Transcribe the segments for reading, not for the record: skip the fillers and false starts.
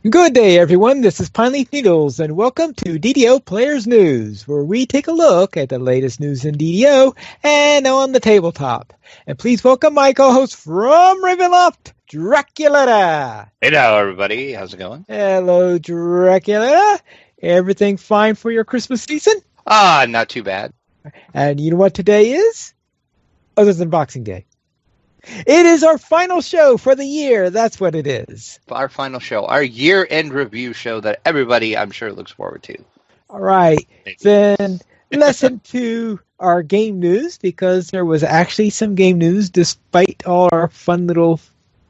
Good day, everyone. This is Pineleaf Needles, and welcome to DDO Players News, where we take a look at the latest news in DDO and on the tabletop. And please welcome my co-host from Ravenloft, Draculata. Hey now, everybody. How's it going? Hello, Draculata. Everything fine for your Christmas season? Not too bad. And you know what today is? Other than Boxing Day. It is our final show for the year. That's what it is. Our final show, our year-end review show that everybody, I'm sure, looks forward to. All right. Then let's into our game news, because there was actually some game news despite all our fun little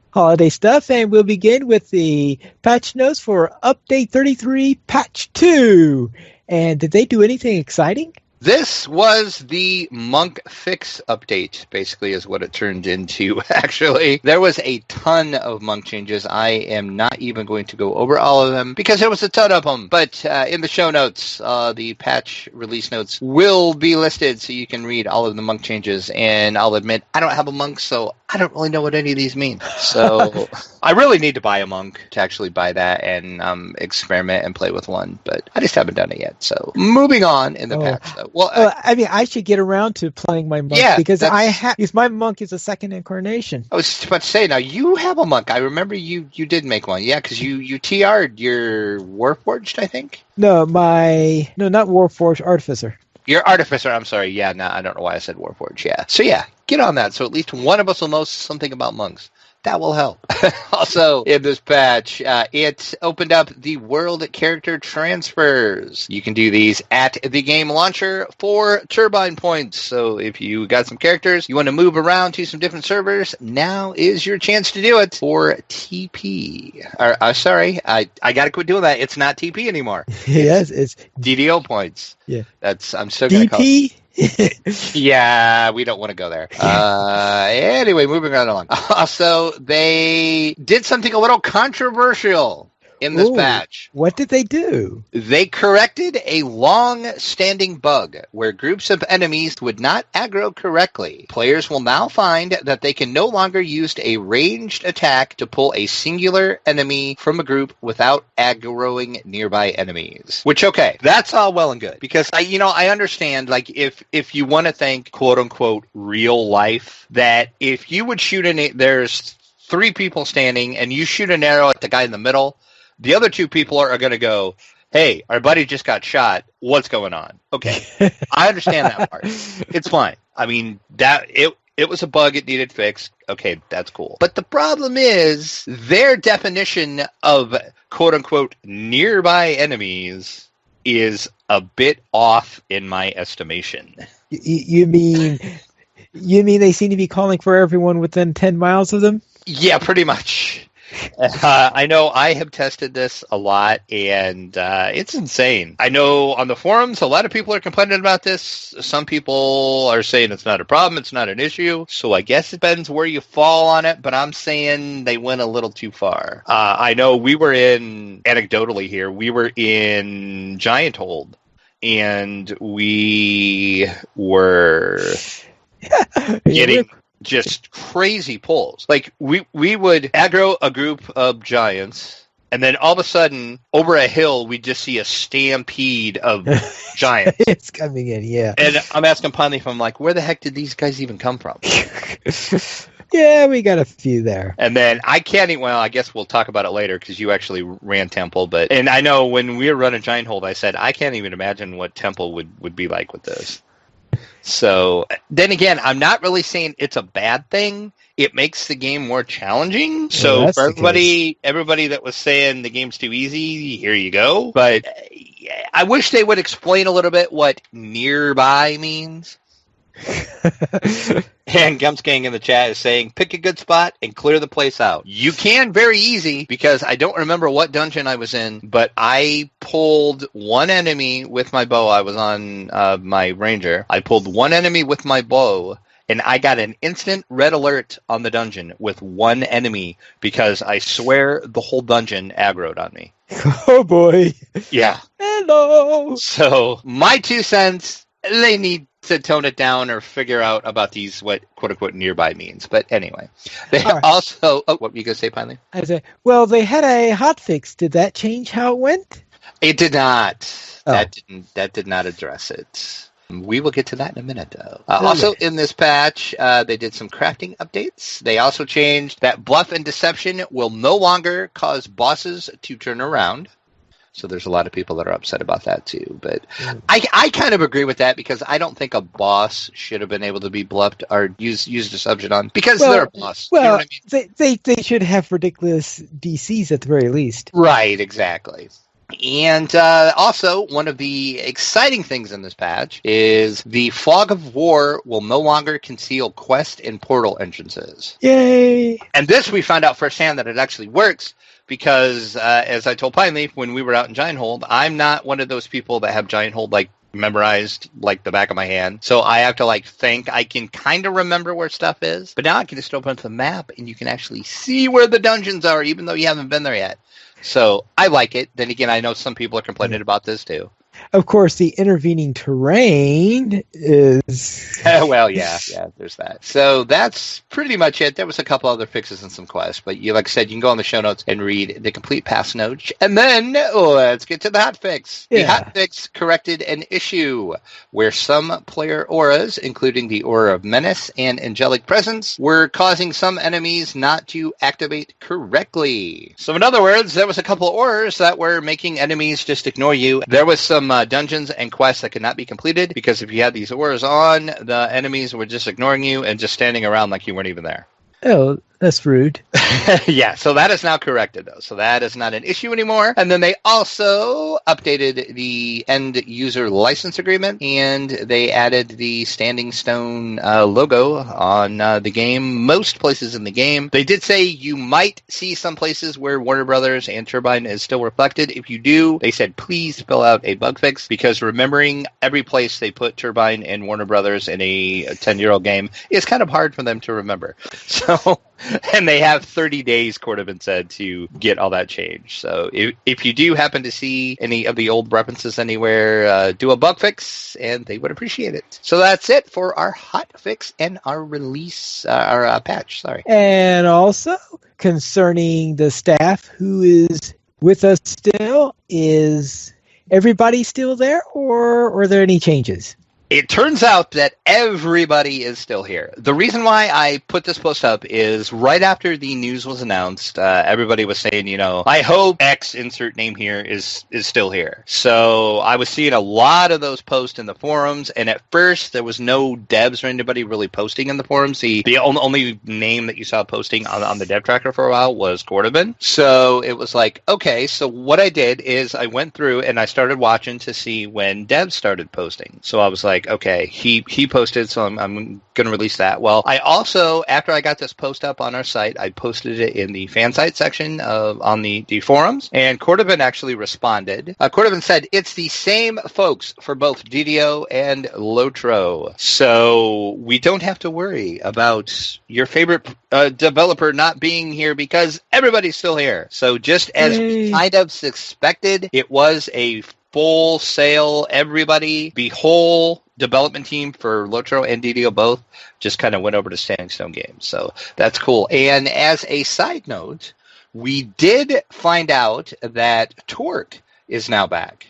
holiday stuff. And we'll begin with the patch notes for Update 33, Patch 2. And did they do anything exciting? This was the Monk Fix update, basically, is what it turned into, actually. There was a ton of Monk changes. I am not even going to go over all of them, because there was a ton of them. But in the show notes, the patch release notes will be listed, so you can read all of the Monk changes. And I'll admit, I don't have a Monk, so I don't really know what any of these mean. So I really need to buy a Monk to actually buy that and experiment and play with one. But I just haven't done it yet. So moving on in the patch, though. Well, I mean, I should get around to playing my monk, because because my monk is a second incarnation. I was about to say, now you have a monk. I remember you did make one, yeah, because you TR'd your Warforged, I think. No, not Warforged, Artificer. Your Artificer, I'm sorry. Yeah, no, I don't know why I said Warforged. Yeah, so yeah, get on that. So at least one of us will know something about monks. That will help. Also, in this patch, it opened up the world character transfers. You can do these at the game launcher for turbine points. So if you got some characters, you want to move around to some different servers, now is your chance to do it for TP. Sorry, I got to quit doing that. It's not TP anymore. Yes, it's DDO points. Yeah. I'm still going to call it. Yeah, we don't want to go there. Anyway, moving right along. So they did something a little controversial in this patch. What did they do? They corrected a long-standing bug where groups of enemies would not aggro correctly. Players will now find that they can no longer use a ranged attack to pull a singular enemy from a group without aggroing nearby enemies. Which, okay, that's all well and good. Because, I understand, like, if you want to think, quote-unquote, real life, that if you would shoot there's 3 people standing, and you shoot an arrow at the guy in the middle, the other 2 people are going to go, hey, our buddy just got shot. What's going on? Okay. I understand that part. It's fine. I mean, it was a bug. It needed fixed. Okay, that's cool. But the problem is their definition of quote-unquote nearby enemies is a bit off in my estimation. You mean they seem to be calling for everyone within 10 miles of them? Yeah, pretty much. I know I have tested this a lot, and it's insane. I know on the forums, a lot of people are complaining about this. Some people are saying it's not a problem, it's not an issue. So I guess it depends where you fall on it, but I'm saying they went a little too far. I know anecdotally here, we were in Giant Hold, and we were getting just crazy pulls. Like, we would aggro a group of giants, and then all of a sudden, over a hill, we just see a stampede of giants. It's coming in, yeah. And I'm asking Ponley, I'm like, where the heck did these guys even come from? Yeah, we got a few there. And then I guess we'll talk about it later, because you actually ran Temple. And I know when we were running Giant Hold, I said, I can't even imagine what Temple would be like with this. So, then again, I'm not really saying it's a bad thing. It makes the game more challenging. So, for everybody that was saying the game's too easy, here you go. But I wish they would explain a little bit what nearby means. And Gumsgang in the chat is saying, pick a good spot and clear the place out. You can very easy, because I don't remember what dungeon I was in, but I pulled one enemy with my bow. I was on my ranger. I pulled one enemy with my bow, and I got an instant red alert on the dungeon with one enemy, because I swear the whole dungeon aggroed on me. Oh boy. Yeah. Hello. So, my 2 cents, they need to tone it down or figure out about these, what quote unquote nearby means. But anyway, they All right. also, what were you going to say, finally? I say, well, they had a hotfix. Did that change how it went? It did not. Oh. That did not address it. We will get to that in a minute, though. Okay. Also, in this patch, they did some crafting updates. They also changed that bluff and deception will no longer cause bosses to turn around. So there's a lot of people that are upset about that, too. But I kind of agree with that because I don't think a boss should have been able to be bluffed or use deception on because they're a boss. Well, you know what I mean? they should have ridiculous DCs at the very least. Right, exactly. And also, one of the exciting things in this patch is the Fog of War will no longer conceal quest and portal entrances. Yay! And this we found out firsthand that it actually works because, as I told Pineleaf when we were out in Giant Hold, I'm not one of those people that have Giant Hold memorized like the back of my hand. So I have to think. I can kind of remember where stuff is, but now I can just open up the map and you can actually see where the dungeons are even though you haven't been there yet. So I like it. Then again, I know some people are complaining about this too. Of course, the intervening terrain is... well, yeah, there's that. So that's pretty much it. There was a couple other fixes and some quests, but like I said, you can go on the show notes and read the complete pass notes. And then let's get to the hotfix. Yeah. The hotfix corrected an issue where some player auras, including the aura of menace and angelic presence, were causing some enemies not to activate correctly. So in other words, there was a couple of auras that were making enemies just ignore you. There was some dungeons and quests that could not be completed because if you had these auras on, the enemies were just ignoring you and just standing around like you weren't even there. Oh, that's rude. Yeah, so that is now corrected, though. So that is not an issue anymore. And then they also updated the end user license agreement, and they added the Standing Stone logo on the game, most places in the game. They did say you might see some places where Warner Brothers and Turbine is still reflected. If you do, they said please fill out a bug fix, because remembering every place they put Turbine and Warner Brothers in a 10-year-old game is kind of hard for them to remember. So... And they have 30 days, Cordovan said, to get all that changed. So if you do happen to see any of the old references anywhere, do a bug fix, and they would appreciate it. So that's it for our hot fix and our release, our patch, sorry. And also, concerning the staff who is with us still, is everybody still there, or are there any changes? It turns out that everybody is still here. The reason why I put this post up is right after the news was announced, everybody was saying, I hope X insert name here is still here. So I was seeing a lot of those posts in the forums, and at first there was no devs or anybody really posting in the forums. The only name that you saw posting on the dev tracker for a while was Cordovan. So it was like, okay, so what I did is I went through and I started watching to see when devs started posting. So I was like, okay, he posted, so I'm going to release that. Well, I also, after I got this post up on our site, I posted it in the fan site section on the forums, and Cordovan actually responded. Cordovan said, it's the same folks for both DDO and Lotro, so we don't have to worry about your favorite developer not being here because everybody's still here. So just as we kind of suspected, it was a full sale, everybody, the whole development team for Lotro and DDO both just kind of went over to Standing Stone Games. So that's cool. And as a side note, we did find out that Torque is now back.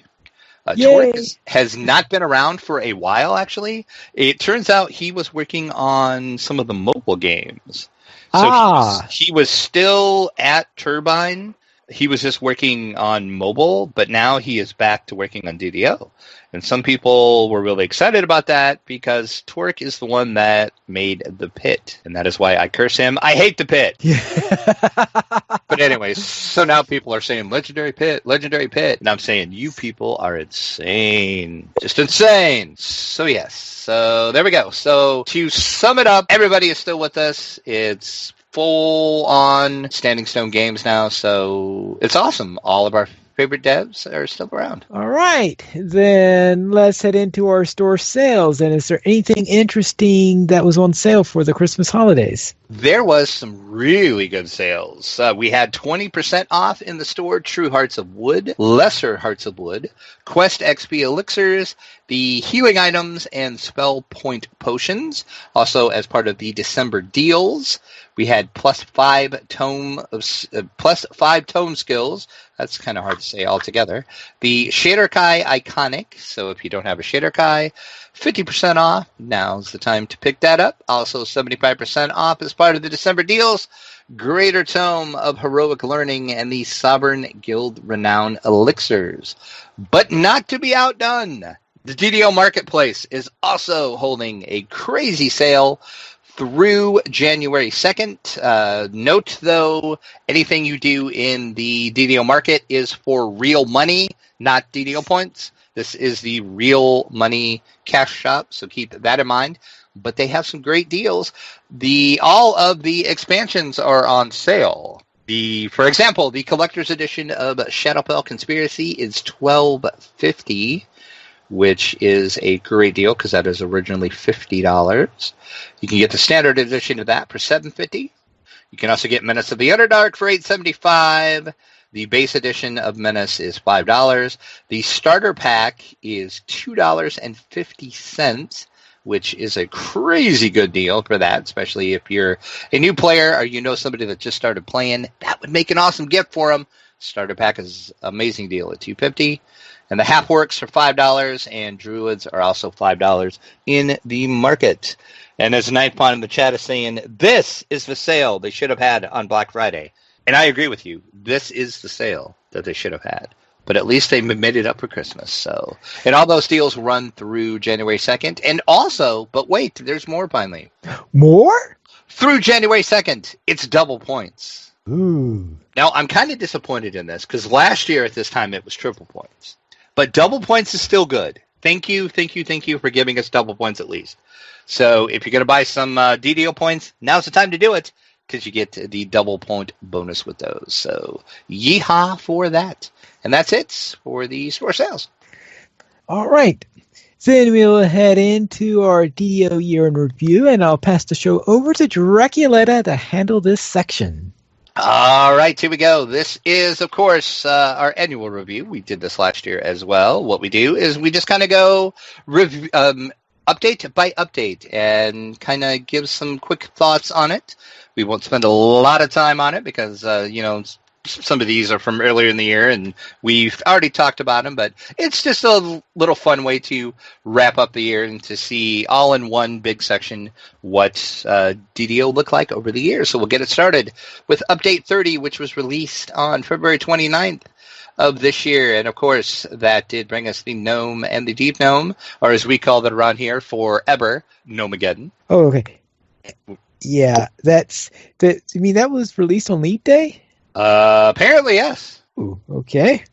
Torque has not been around for a while, actually. It turns out he was working on some of the mobile games. So he was still at Turbine. He was just working on mobile, but now he is back to working on DDO. And some people were really excited about that because Torque is the one that made the pit. And that is why I curse him. I hate the pit. Yeah. But anyways, so now people are saying, legendary pit. And I'm saying, you people are insane. Just insane. So yes. So there we go. So to sum it up, everybody is still with us. It's full on Standing Stone Games now, so it's awesome. All of our favorite devs are still around. All right, then let's head into our store sales. And is there anything interesting that was on sale for the Christmas holidays? There was some really good sales. We had 20% off in the store, True Hearts of Wood, Lesser Hearts of Wood, Quest XP Elixirs, the healing items, and spell point potions. Also, as part of the December deals, we had plus 5 tome skills. That's kind of hard to say altogether. The Shaderkai Iconic, so if you don't have a Shaderkai, 50% off. Now's the time to pick that up. Also 75% off as part of the December deals. Greater Tome of Heroic Learning and the Sovereign Guild Renown Elixirs. But not to be outdone, the DDO Marketplace is also holding a crazy sale through January 2nd. Note, though, anything you do in the DDO market is for real money, not DDO points. This is the real money cash shop, so keep that in mind. But they have some great deals. All of the expansions are on sale. For example, the collector's edition of Shadowfell Conspiracy is $12.50, which is a great deal because that is originally $50. You can get the standard edition of that for $7.50. You can also get Menace of the Underdark for $8.75. The base edition of Menace is $5. The starter pack is $2.50, which is a crazy good deal for that, especially if you're a new player or you know somebody that just started playing. That would make an awesome gift for them. Starter pack is an amazing deal at $2.50. And the half works for $5, and druids are also $5 in the market. And as Ninth Pawn in the chat is saying, this is the sale they should have had on Black Friday. And I agree with you. This is the sale that they should have had. But at least they made it up for Christmas. So, and all those deals run through January 2nd. And also, but wait, there's more finally. More? Through January 2nd, it's double points. Ooh. Now, I'm kind of disappointed in this because last year at this time it was triple points. But double points is still good. Thank you for giving us double points at least. So if you're going to buy some DDO points, now's the time to do it because you get the double point bonus with those. So yeehaw for that. And that's it for the store sales. All right. Then we'll head into our DDO year in review, and I'll pass the show over to Draculetta to handle this section. All right, here we go. This is, of course, our annual review. We did this last year as well. What we do is we just kind of go update by update and kind of give some quick thoughts on it. We won't spend a lot of time on it because, some of these are from earlier in the year and we've already talked about them, but it's just a little fun way to wrap up the year and to see all in one big section what DDO looked like over the year. So we'll get it started with Update 30, which was released on February 29th of this year. And of course, that did bring us the Gnome and the Deep Gnome, or as we call it around here forever, Gnomegeddon. Oh, okay. Yeah, you mean that was released on Leap Day? Apparently, yes. Ooh, okay.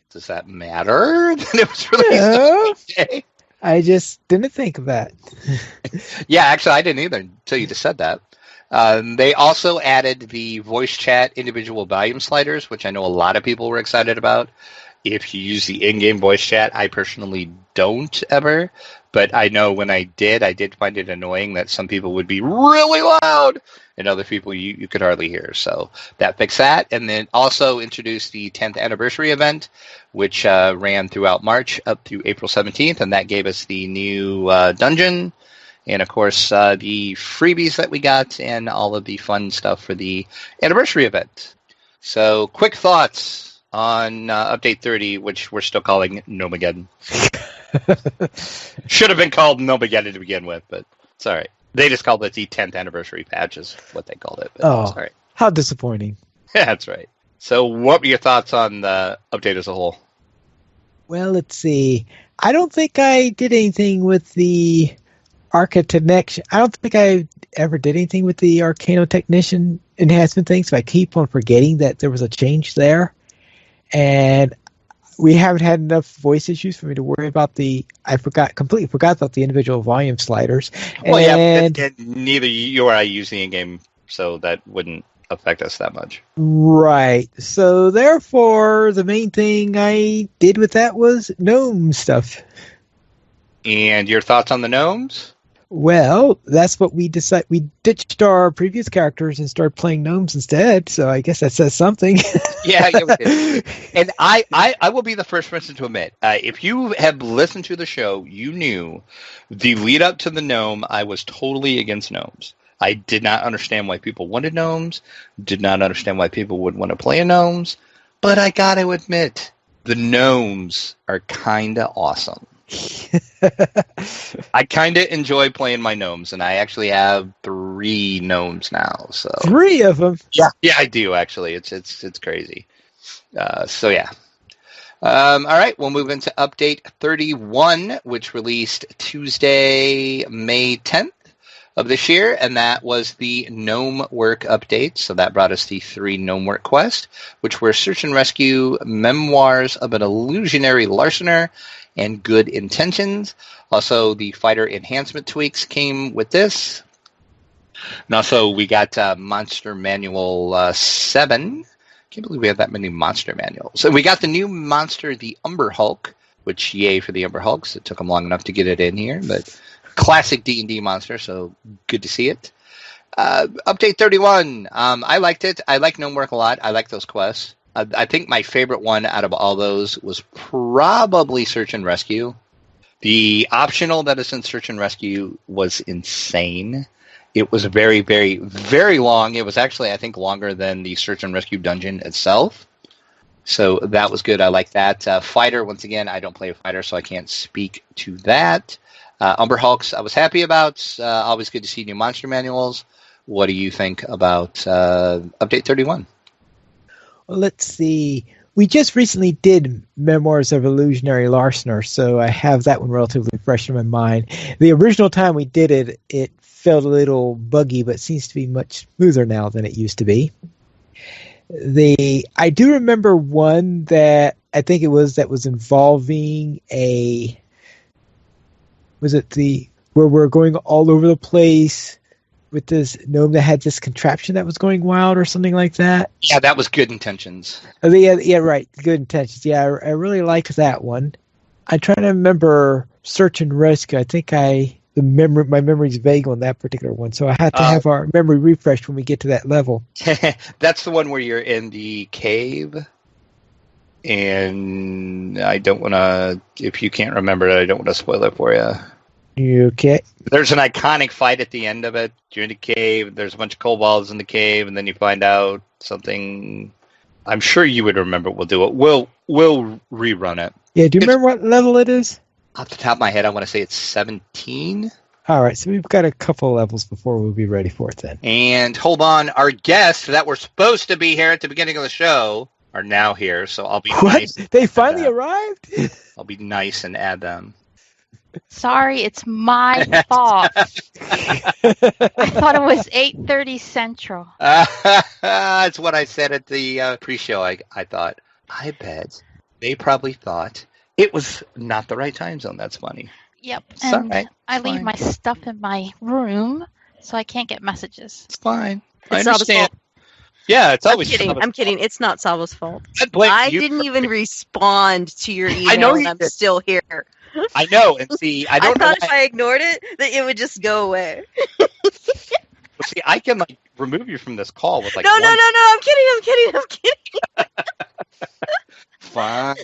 Does that matter that it was released on Leap Day? I just didn't think of that. Yeah, actually, I didn't either until you just said that. They also added the voice chat individual volume sliders, which I know a lot of people were excited about. If you use the in-game voice chat, I personally don't ever. But I know when I did find it annoying that some people would be really loud and other people you could hardly hear. So that fixed that. And then also introduced the 10th anniversary event, which ran throughout March up through April 17th. And that gave us the new dungeon and, of course, the freebies that we got and all of the fun stuff for the anniversary event. So quick thoughts on Update 30, which we're still calling Gnomegeddon. Should have been called Gnomegeddon to begin with, but it's all right. They just called it the 10th anniversary patch is what they called it. But it's all right. How disappointing. Yeah, that's right. So what were your thoughts on the update as a whole? Well, let's see. I don't think I did anything with the Arcantechnician. I don't think I ever did anything with the Arcanotechnician enhancement thing, so I keep on forgetting that there was a change there. And we haven't had enough voice issues for me to worry about completely forgot about the individual volume sliders. Well, and neither you or I use the in-game, so that wouldn't affect us that much. Right. So therefore, the main thing I did with that was gnome stuff. And your thoughts on the gnomes? Well, that's what we decided. We ditched our previous characters and started playing gnomes instead. So I guess that says something. Yeah, we did. And I will be the first person to admit, if you have listened to the show, you knew the lead up to the gnome, I was totally against gnomes. I did not understand why people wanted gnomes, did not understand why people would want to play gnomes, but I gotta admit, the gnomes are kinda awesome. I kind of enjoy playing my gnomes, and I actually have 3 gnomes now. So 3 of them. yeah, I do actually. It's crazy. So yeah. All right, we'll move into update 31, which released Tuesday, May 10th of this year, and that was the Gnome Work update. So that brought us the 3 Gnome Work quests, which were Search and Rescue, Memoirs of an Illusionary Larcener, and Good Intentions. Also, the fighter enhancement tweaks came with this. And also, we got Monster Manual 7. Can't believe we have that many monster manuals. So we got the new monster, the Umber Hulk, which yay for the Umber Hulks. It took them long enough to get it in here, but classic D&D monster, so good to see it. Update 31. I liked it. I like Gnome Work a lot. I like those quests. I think my favorite one out of all those was probably Search and Rescue. The optional that is in Search and Rescue was insane. It was very, very, very long. It was actually, I think, longer than the Search and Rescue dungeon itself. So that was good. I like that. Fighter, once again, I don't play a fighter, so I can't speak to that. Umber Hulks, I was happy about. Always good to see new monster manuals. What do you think about Update 31? Well, let's see. We just recently did Memoirs of Illusionary Larcener, so I have that one relatively fresh in my mind. The original time we did it, it felt a little buggy, but seems to be much smoother now than it used to be. I do remember one that I think it was that was involving where we're going all over the place with this gnome that had this contraption that was going wild or something like that. Yeah, that was Good Intentions. Oh, yeah, right. Good Intentions. Yeah, I really liked that one. I'm trying to remember Search and Rescue. I think my memory's vague on that particular one, so I have to have our memory refreshed when we get to that level. That's the one where you're in the cave, and I don't want to, if you can't remember it, I don't want to spoil it for you. You okay? There's an iconic fight at the end of it. You're in a cave, there's a bunch of kobolds in the cave, and then you find out something. I'm sure you would remember. We'll do it. We'll rerun it. Yeah, do you remember what level it is? Off the top of my head, I want to say it's 17. All right, so we've got a couple levels before we'll be ready for it then. And hold on, our guests that were supposed to be here at the beginning of the show are now here, so I'll be nice. They finally arrived? I'll be nice and add them. Sorry, it's my fault. I thought it was 8:30 Central. That's what I said at the pre-show. I thought, I bet they probably thought it was not the right time zone. That's funny. Yep, It's and all right. I leave my stuff in my room, so I can't get messages. It's fine. I It's understand. Yeah, it's always. I'm kidding. It's not Saba's fault. I didn't even respond to your email, I know and you I'm did. still here. I know, and see, I don't know. thought if I ignored it, that it would just go away. See, I can like remove you from this call with like. No, I'm kidding. Fine.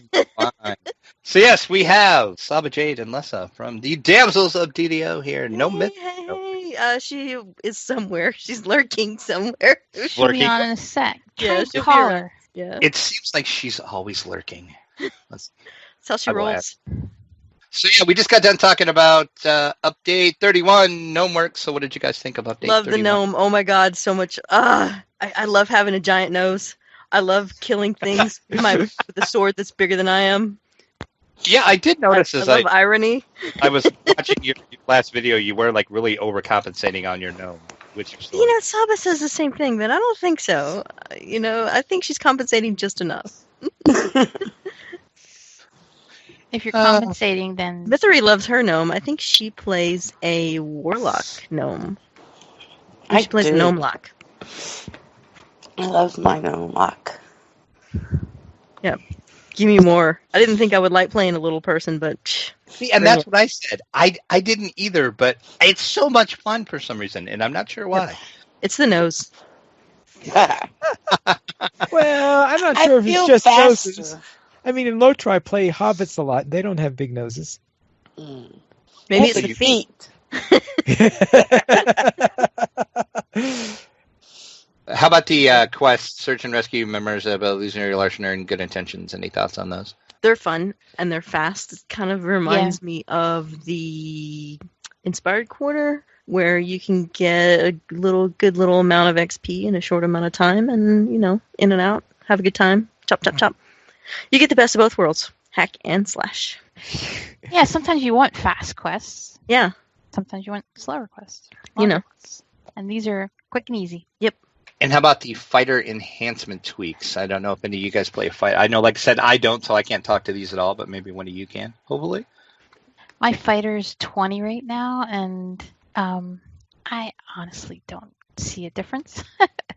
So yes, we have Sahba, Jade, and Lessa from the Damsels of DDO here. No myth. Hey, she is somewhere. She's lurking somewhere. She'll be on in a sec. Yeah, Try she'll call be her. Yeah, It seems like she's always lurking. that's how she I will rolls. So yeah, we just got done talking about update 31 gnome work. So what did you guys think of update? Love 31? the gnome. Oh my god, so much. I love having a giant nose. I love killing things with a sword that's bigger than I am. Yeah, I did notice I as love irony. I was watching your last video, you were like really overcompensating on your gnome, which is You know, Saba says the same thing, but I don't think so. I think she's compensating just enough. If you're compensating, then Mythery loves her gnome. I think she plays a warlock gnome. She plays a gnome lock. I love my gnome lock. Yep. Give me more. I didn't think I would like playing a little person, but See, and that's what I said. I didn't either, but it's so much fun for some reason, and I'm not sure why. it's the nose. Well, I'm not I sure if it's feel just faster. noses. I mean, in Lotro, I play hobbits a lot. They don't have big noses. Mm. Maybe It's it's the feet. How about the quest, search and rescue members of illusionary larcener and good intentions? Any thoughts on those? They're fun and they're fast. It kind of reminds me of the Inspired Quarter, where you can get a good little amount of XP in a short amount of time, and in and out, have a good time, chop chop chop. You get the best of both worlds, hack and slash. Yeah, sometimes you want fast quests. Yeah, Sometimes you want slower quests. You know. longer quests. And these are quick and easy. And how about the fighter enhancement tweaks? I don't know if any of you guys play a fight. I know, like I said, I don't, so I can't talk to these at all, but maybe one of you can, hopefully. My fighter's 20 right now, and I honestly don't see a difference.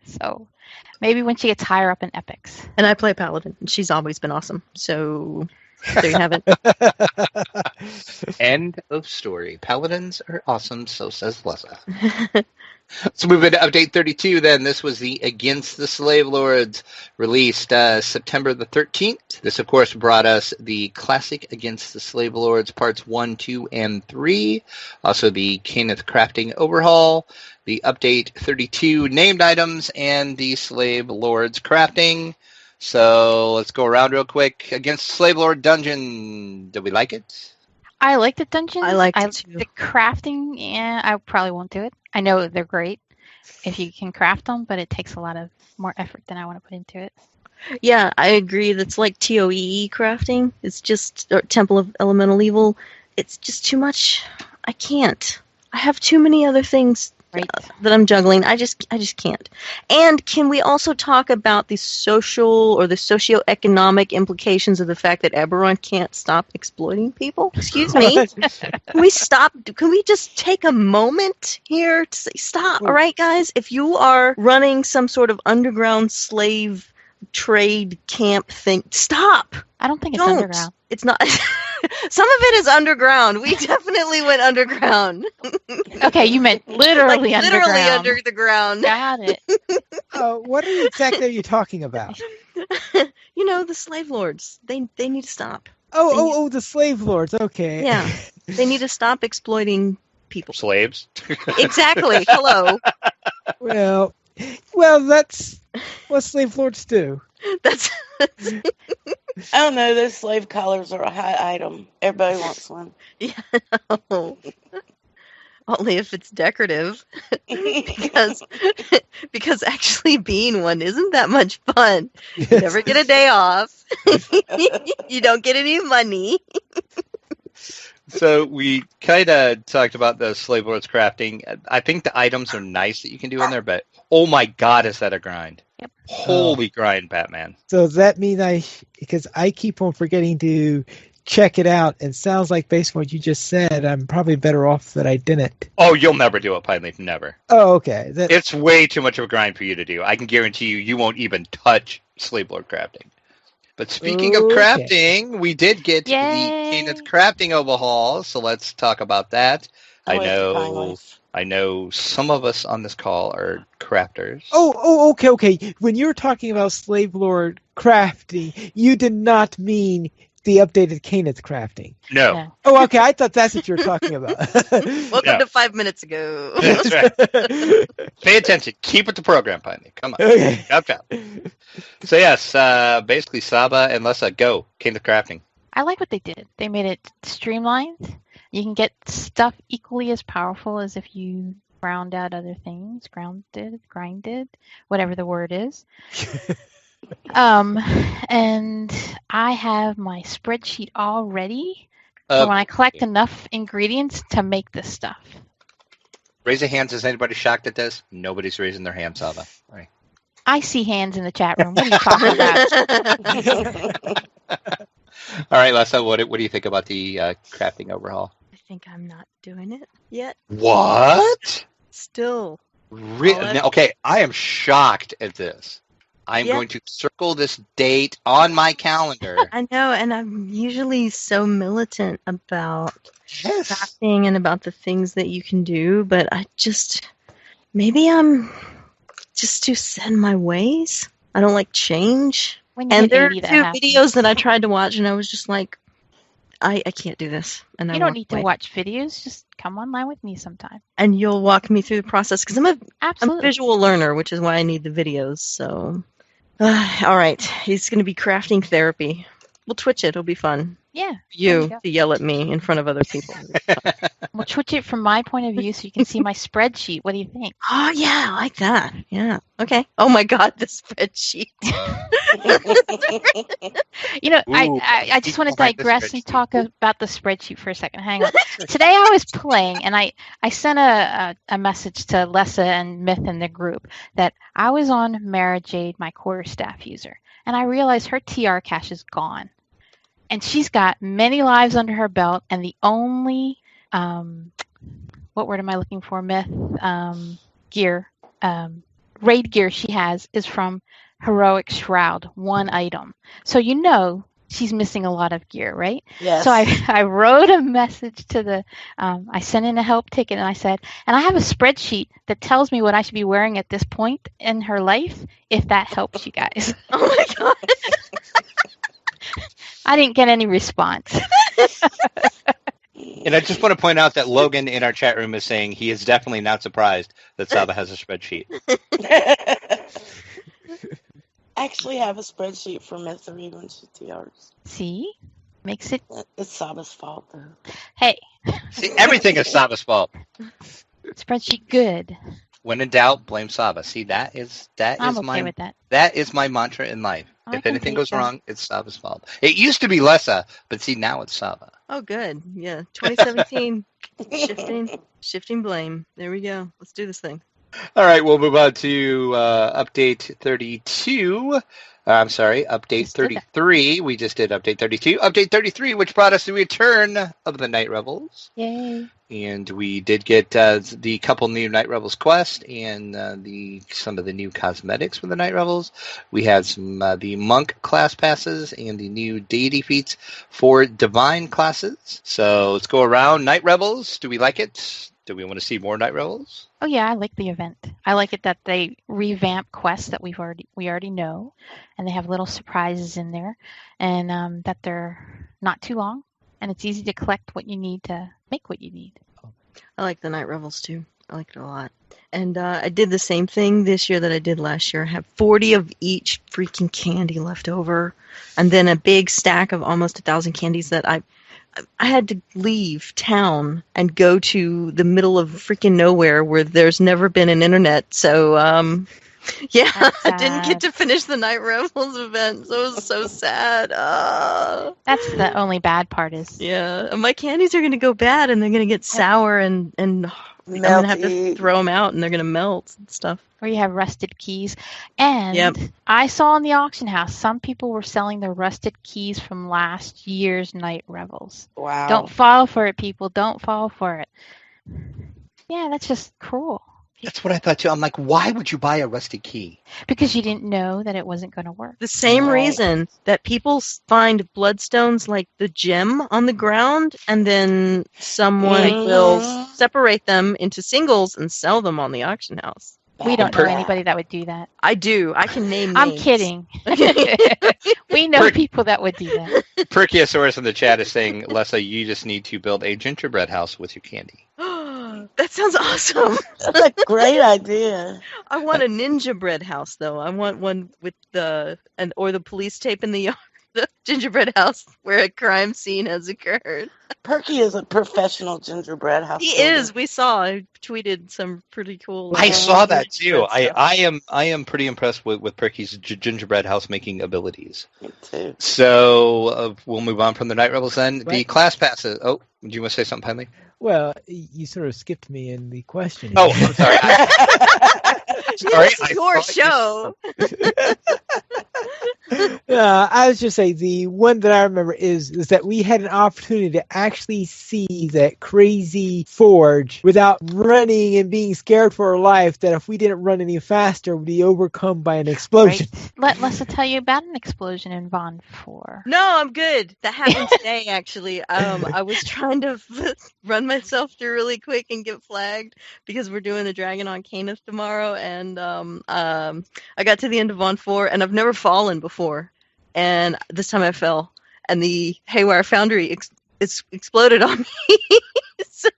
So maybe when she gets higher up in epics. and I play Paladin, and she's always been awesome. So there you have it. End of story. Paladins are awesome, so says Lessa. So moving to update 32 then. This was the Against the Slave Lords, released September the 13th. This, of course, brought us the classic Against the Slave Lords parts 1, 2, and 3. Also the Kenneth Crafting Overhaul, the update 32 named items, and the Slave Lords Crafting. So let's go around real quick. Against the Slave Lord Dungeon. Do we like it? I like the dungeons. I liked it too. The crafting, I probably won't do it. I know they're great if you can craft them, but it takes a lot of more effort than I want to put into it. Yeah, I agree. That's like TOE crafting. It's just Temple of Elemental Evil. It's just too much. I can't. I have too many other things Right. that I'm juggling. I just can't. And can we also talk about the social or the socioeconomic implications of the fact that Eberron can't stop exploiting people? Excuse me. Can we stop? Can we just take a moment here to say stop? All right, guys. If you are running some sort of underground slave trade camp thing, stop. I don't think it's Don't. underground. It's not. Some of it is underground. We definitely went underground. Okay, you meant literally Like, underground. literally under the ground. Got it. What exactly are you talking about? The slave lords. They need to stop. Oh, the slave lords. Okay. Yeah. They need to stop exploiting people. Slaves? Exactly. Hello. Well, that's what slave lords do. That's I don't know. Those slave collars are a high item. Everybody wants one. no. Only if it's decorative. because actually being one isn't that much fun. You never get a day off. You don't get any money. So we kind of talked about the Slave Lords crafting. I think the items are nice that you can do in there, but oh my god, is that a grind. Yep. Holy grind, Batman. So does that mean because I keep on forgetting to check it out, and sounds like based on what you just said, I'm probably better off that I didn't. Oh, you'll never do it, Pine Leaf, never. Oh, okay. It's way too much of a grind for you to do. I can guarantee you won't touch Slave Lord crafting. But speaking of Okay. crafting, we did get Yay. the Kenneth Crafting Overhaul, so let's talk about that. I like the pine know leaf. I know some of us on this call are crafters. Oh, okay. When you were talking about slave lord crafting, you did not mean the updated Kenneth crafting. No. Yeah. Oh, okay. I thought that's what you were talking about. Welcome Yeah. to 5 minutes ago. That's right. Pay attention. Keep with the program, Pine Leaf. Come on. Okay. Gotcha. So yes, basically Sahba and Lessa, go. Kenneth Crafting. I like what they did. They made it streamlined. You can get stuff equally as powerful as if you ground out other things, grinded, whatever the word is. And I have my spreadsheet all ready for when I collect enough ingredients to make this stuff. Raise your hands. Is anybody shocked at this? Nobody's raising their hand, Sahba. Right. I see hands in the chat room. What are you talking about? All right, Lessa, what do you think about the crafting overhaul? I think I'm not doing it yet. What? Still. Okay, I am shocked at this. I'm Yeah. going to circle this date on my calendar. I know, and I'm usually so militant about Yes. crafting and about the things that you can do, but maybe I'm just too set in my ways. I don't like change. When you And hit there are 80, that two happens. videos that I tried to watch, and I was just like, I can't do this. And I You don't walked need to away. watch videos. Just come online with me sometime. And you'll walk me through the process because I'm a Absolutely. visual learner, which is why I need the videos. So, all right, it's going to be crafting therapy. We'll Twitch it. It'll be fun. Yeah. there You go. to yell at me in front of other people. We'll Twitch it from my point of view so you can see my spreadsheet. What do you think? Oh yeah, I like that. Yeah. Okay. Oh my God, the spreadsheet. You know, Ooh, I just want to behind the digress and spreadsheet. talk about the spreadsheet for a second. Hang on. Today I was playing, and I sent a message to Lessa and Myth in the group that I was on Mara Jade, my quarterstaff user, and I realized her TR cache is gone. And she's got many lives under her belt, and the only, what word am I looking for, Myth? Gear, raid gear she has is from Heroic Shroud, one item. So you know she's missing a lot of gear, right? Yes. So I wrote a message to the, I sent in a help ticket and I said, and I have a spreadsheet that tells me what I should be wearing at this point in her life, if that helps you guys. Oh my God. I didn't get any response. And I just want to point out that Logan in our chat room is saying he is definitely not surprised that Sahba has a spreadsheet. I actually have a spreadsheet for Mystery when she TRs. See? Makes it, It's Sahba's fault, though. hey, See, everything is Sahba's fault. spreadsheet good. When in doubt, blame Sahba. See, that is I'm okay my with that. that is my mantra in life. I If can anything take goes that. wrong, it's Sahba's fault. It used to be Lessa, but see, now it's Sahba. Oh, good. Yeah. 2017. Shifting blame. There we go. Let's do this thing. All right, we'll move on to update 32. I'm sorry, update Just did that. 33. We just did update 32. Update 33, which brought us the return of the Night Rebels. Yay. And we did get the couple new Night Rebels quest and some of the new cosmetics for the Night Rebels. We had some the monk class passes and the new deity feats for divine classes. So let's go around. Night Rebels, do we like it? Do we want to see more Night Rebels? Oh yeah, I like the event. I like it that they revamp quests that we already know, and they have little surprises in there, and that they're not too long, and it's easy to collect what you need to make what you need. I like the Night Revels too. I like it a lot. And I did the same thing this year that I did last year. I have 40 of each freaking candy left over, and then a big stack of almost 1,000 candies that I had to leave town and go to the middle of freaking nowhere where there's never been an internet. So, yeah, That's I didn't sad. get to finish the Night Rebels event. So it was so sad. That's the only bad part is. Yeah, and my candies are going to go bad and they're going to get sour and I'm going to have to Melty. throw them out and they're going to melt and stuff. Or you have rusted keys. And Yep. I saw in the auction house some people were selling the rusted keys from last year's Night Revels. Wow. Don't fall for it, people. Don't fall for it. Yeah, that's just cruel. That's what I thought too. I'm like, why would you buy a rusty key? Because you didn't know that it wasn't going to work. The same Right. reason that people find bloodstones like the gem on the ground and then someone Mhm. will separate them into singles and sell them on the auction house. We don't know Per- anybody that would do that. I do. I can name I'm names. kidding. We know people that would do that. Perkiosaurus in the chat is saying, Lessa, you just need to build a gingerbread house with your candy. That sounds awesome. That's a great idea. I want a ninja bread house though. I want one with the police tape in the yard, the gingerbread house where a crime scene has occurred. Perky is a professional gingerbread house. He builder. is. We saw. I tweeted some pretty cool. I saw that gingerbread too. stuff. I am pretty impressed with Perky's gingerbread house making abilities. Me too. So we'll move on from the Night Rebels then. The Right. class passes. Oh, do you want to say something, Penley? Well, you sort of skipped me in the question. Oh, I'm sorry. Sorry, It's your I thought you- show. I was just saying the one that I remember is that we had an opportunity to actually see that crazy forge without running and being scared for our life. That if we didn't run any faster, we'd be overcome by an explosion. Let Lessa tell you about an explosion in Von 4. No, I'm good. That happened today, actually. I was trying to run myself through really quick and get flagged because we're doing the Dragon on Canis tomorrow, and I got to the end of Von 4, and I've never fallen before, and this time I fell, and the Haywire Foundry exploded on me. So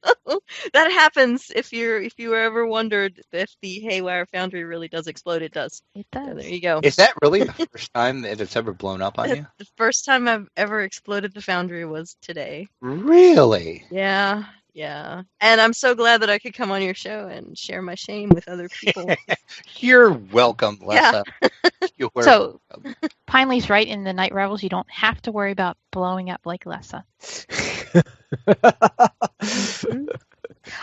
that happens if you ever wondered if the Haywire Foundry really does explode. It does. It does. So there you go. Is that really the first time that it's ever blown up on you? The first time I've ever exploded the Foundry was today. Really? Yeah. And I'm so glad that I could come on your show and share my shame with other people. You're welcome, Lessa. You're So, welcome. Pineley's right. In the Night Revels, you don't have to worry about blowing up like Lessa.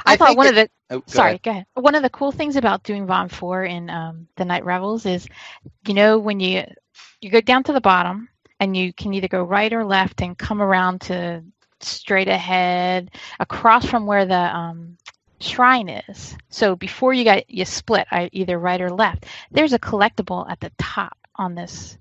I thought one of the go ahead. One of the cool things about doing Von 4 in the Night Revels is, when you go down to the bottom and you can either go right or left and come around to straight ahead across from where the shrine is. So before you split either right or left, there's a collectible at the top on this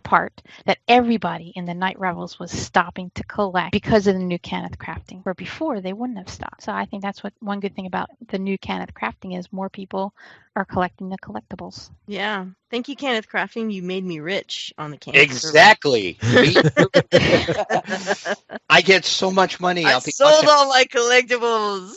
part that everybody in the Night Revels was stopping to collect because of the new Caneth crafting, where before they wouldn't have stopped. So I think that's what one good thing about the new Caneth crafting is more people are collecting the collectibles. Yeah. Thank you, Caneth Crafting. You made me rich on the Caneth. Exactly. I get so much money. I sold all my collectibles.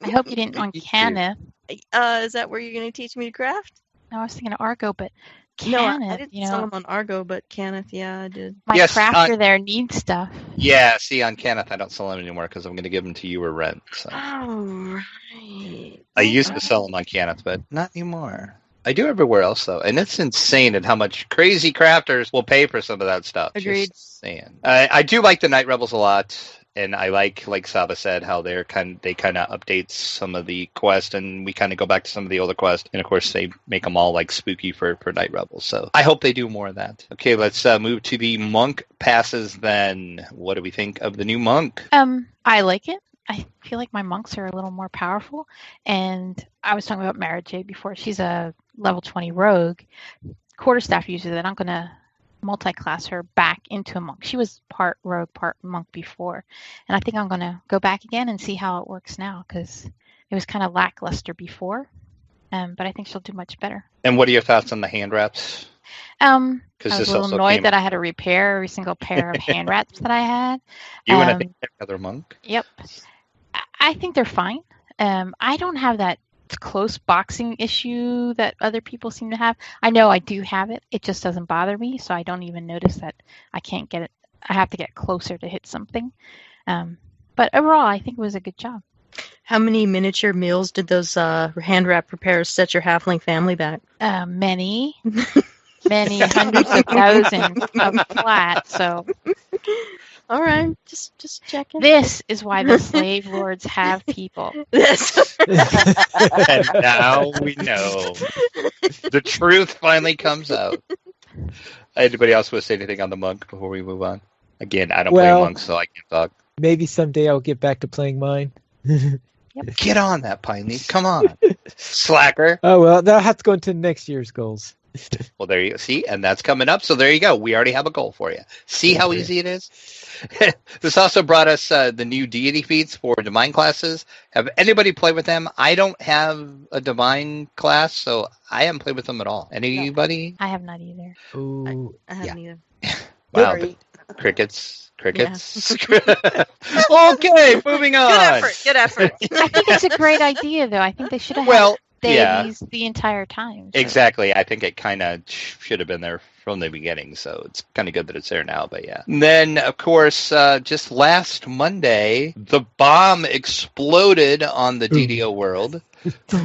I hope you didn't on Caneth. Is that where you're going to teach me to craft? No, I was thinking of Argo, but Caneth, no, I didn't sell them on Argo, but Caneth, yeah, I did. My crafter there needs stuff. Yeah, see, on Caneth, I don't sell them anymore because I'm going to give them to you or rent. So. Oh, right. I used to sell them on Caneth, but not anymore. I do everywhere else, though, and it's insane at how much crazy crafters will pay for some of that stuff. Agreed. Just saying. I do like the Night Rebels a lot. And I like Sahba said, how they kind of update some of the quests, and we kind of go back to some of the older quests. And of course, they make them all like spooky for Night Rebels. So I hope they do more of that. Okay, let's move to the monk passes. Then, what do we think of the new monk? I like it. I feel like my monks are a little more powerful. And I was talking about Mara Jade before. She's a level 20 rogue quarterstaff user that I'm gonna multi-class her back into a monk. She was part rogue, part monk before, and I think I'm going to go back again and see how it works now because it was kind of lackluster before, but I think she'll do much better. And what are your thoughts on the hand wraps? I was a little annoyed that I had to repair every single pair of hand wraps that I had. You want to pick another monk? Yep. I think they're fine. I don't have that close boxing issue that other people seem to have. I know I do have it. It just doesn't bother me, so I don't even notice that I can't get it. I have to get closer to hit something. But overall, I think it was a good job. How many miniature meals did those hand wrap repairs set your halfling family back? Many hundreds of thousands of flat. So. All right, just checking. This is why the slave lords have people. And now we know. The truth finally comes out. Anybody else want to say anything on the monk before we move on? Again, I don't play monks, so I can't talk. Maybe someday I'll get back to playing mine. Yep. Get on that, Piney. Come on. Slacker. Oh, well, that'll have to go into next year's goals. Well, there you go. See, and that's coming up. So there you go. We already have a goal for you. See how easy it is? This also brought us the new deity feats for divine classes. Have anybody played with them? I don't have a divine class, so I haven't played with them at all. Anybody? I have not either. Ooh. I haven't either. Wow. Crickets. Yeah. Okay, moving on. Good effort. I think it's a great idea, though. I think they should have had deities the entire time. So. Exactly. I think it kind of should have been there from the beginning, so it's kind of good that it's there now, but yeah. And then, of course, just last Monday, the bomb exploded on the DDO world.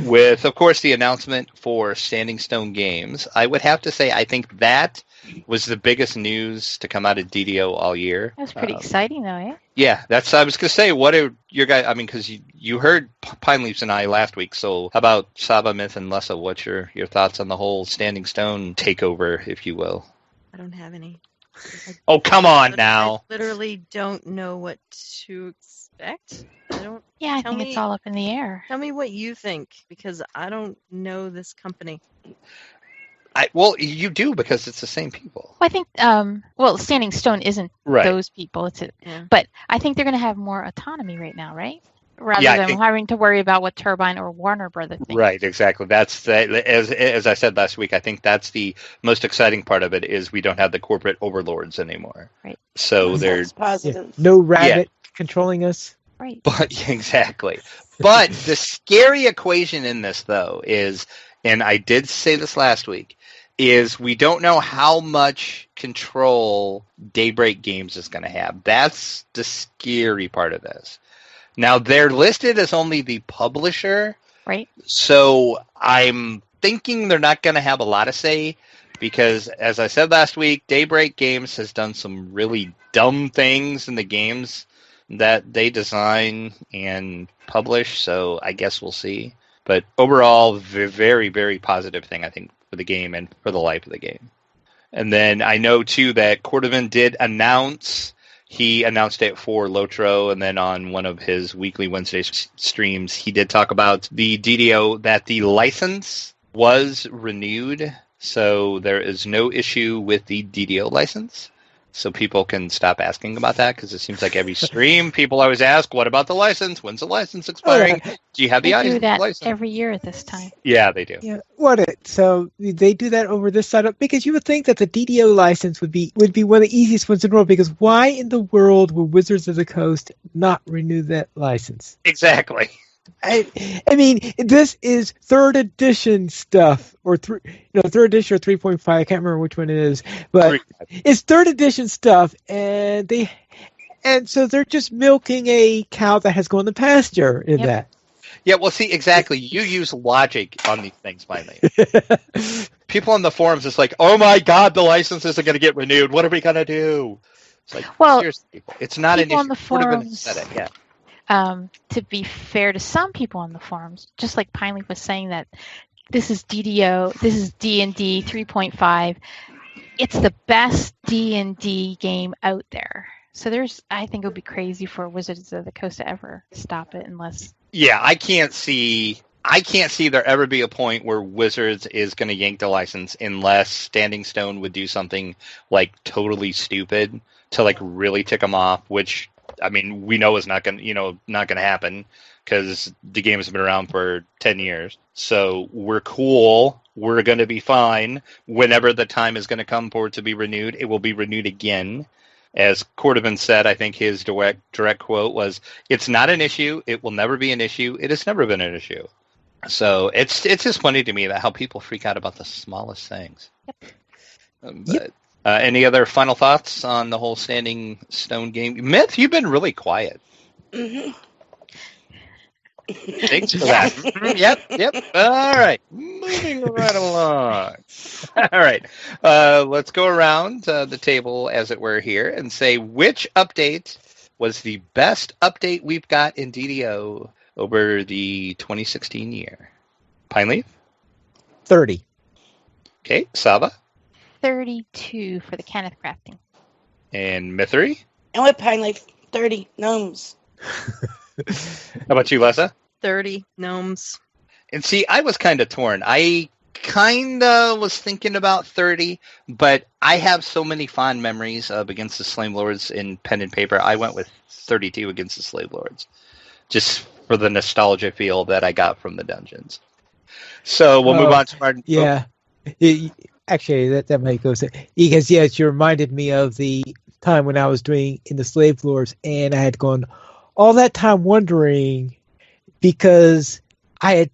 with, of course, the announcement for Standing Stone Games, I would have to say I think that was the biggest news to come out of DDO all year. That was pretty exciting, though, eh? Yeah, I was going to say, what are your guys, I mean, because you heard Pine Leaves and I last week, so how about Sahba, Myth, and Lessa? What's your thoughts on the whole Standing Stone takeover, if you will? I don't have any. Oh, come on now. I literally don't know what to expect. Yeah, I think it's all up in the air. Tell me what you think, because I don't know this company. Well, you do, because it's the same people. Well, I think, Standing Stone isn't those people. But I think they're going to have more autonomy right now, right? Rather than having to worry about what Turbine or Warner Brother think. Right, exactly. That's as I said last week. I think that's the most exciting part of it is we don't have the corporate overlords anymore. Right. So That's positive. No rabbit controlling us. Right. But exactly. But the scary equation in this, though, is, and I did say this last week, is we don't know how much control Daybreak Games is going to have. That's the scary part of this. Now, they're listed as only the publisher. Right. So I'm thinking they're not going to have a lot of say because, as I said last week, Daybreak Games has done some really dumb things in the games that they design and publish. So I guess we'll see. But overall, very, very positive thing, I think, for the game and for the life of the game. And then I know, too, that Cordovan did announce... He announced it for Lotro, and then on one of his weekly Wednesday streams, he did talk about the DDO, that the license was renewed, so there is no issue with the DDO license. So people can stop asking about that, because it seems like every stream, people always ask, what about the license? When's the license expiring? Do you have the They do that license? every year at this time. Yeah, they do. Yeah, so they do that over this side because you would think that the DDO license would be one of the easiest ones in the world, because why in the world would Wizards of the Coast not renew that license? Exactly. I mean, this is third edition stuff, or third edition or 3.5. I can't remember which one it is, but it's third edition stuff, and so they're just milking a cow that has gone to pasture in that. Yeah, well, see, exactly. You use logic on these things, finally. People on the forums, it's like, oh my God, the license isn't going to get renewed. What are we going to do? It's like, seriously, it's not an issue. On the forums, to be fair to some people on the forums, just like Pineleaf was saying that this is DDO, this is D&D 3.5. It's the best D&D game out there. So I think it would be crazy for Wizards of the Coast to ever stop it unless... Yeah, I can't see there ever be a point where Wizards is going to yank the license unless Standing Stone would do something like totally stupid to like really tick them off, which I mean we know is not going to happen because the game has been around for 10 years. So we're cool. We're going to be fine. Whenever the time is going to come for it to be renewed, it will be renewed again. As Cordovan said, I think his direct quote was, "It's not an issue. It will never be an issue. It has never been an issue." So it's just funny to me that how people freak out about the smallest things. But any other final thoughts on the whole Standing Stone game? Myth, you've been really quiet. Mm-hmm. Thanks for that. Yep. All right. Moving right along. All right. Let's go around the table, as it were, here and say which update was the best update we've got in DDO over the 2016 year. Pineleaf? 30. Okay. Sahba? 32 for the Kenneth crafting. And Mythery? And with Pineleaf, 30 gnomes. How about you, Lessa? 30 gnomes. And see, I was kind of torn. I kind of was thinking about 30, but I have so many fond memories of Against the Slave Lords in pen and paper. I went with 32 Against the Slave Lords, just for the nostalgia feel that I got from the dungeons. So we'll move on to our... Yeah. Actually, that might go... Because, yes, you reminded me of the time when I was doing In the Slave Lords, and I had gone all that time wondering, because I had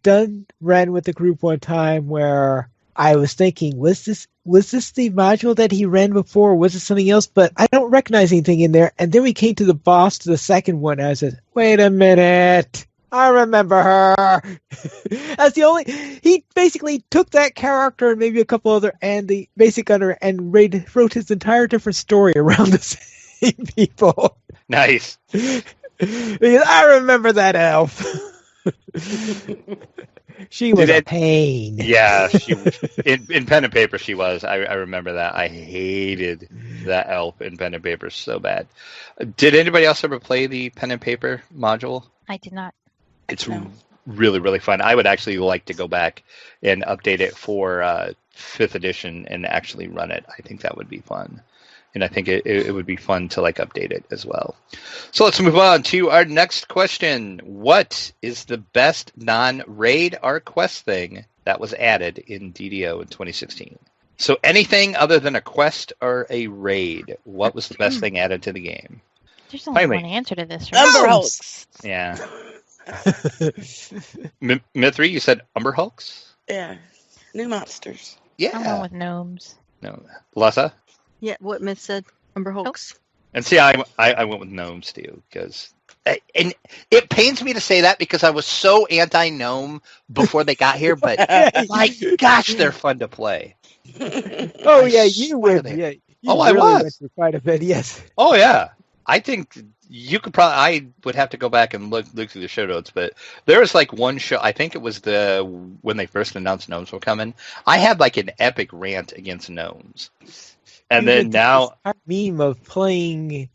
ran with the group one time where I was thinking, was this the module that he ran before, or was it something else? But I don't recognize anything in there. And then we came to the boss, to the second one, and I said, wait a minute. I remember her. That's the only. He basically took that character and maybe a couple other and the basic other and wrote his entire different story around the same people. Nice. Because I remember that elf. She was a pain. Yeah, she in pen and paper she was. I remember that. I hated that elf in pen and paper so bad. Did anybody else ever play the pen and paper module? I did not. It's really, really fun. I would actually like to go back and update it for 5th edition and actually run it. I think that would be fun. And I think it would be fun to like update it as well. So let's move on to our next question. What is the best non-raid or quest thing that was added in DDO in 2016? So anything other than a quest or a raid, what was the best thing added to the game? There's only one answer to this, right? Umber Hulks. Yeah. Mithri, you said Umber Hulks? Yeah. New monsters. Yeah. I'm going with gnomes. No. Lessa? Yeah, what Myth said. Umber Hulks. And see, I went with gnomes too, because and it pains me to say that because I was so anti-gnome before they got here, but my gosh, they're fun to play. Oh yeah, you would. Yeah. You I really was. went through quite a bit. Yes. Oh yeah, I think you could probably. I would have to go back and look through the show notes, but there was like one show. I think it was when they first announced gnomes were coming. I had like an epic rant against gnomes, and then now meme of playing.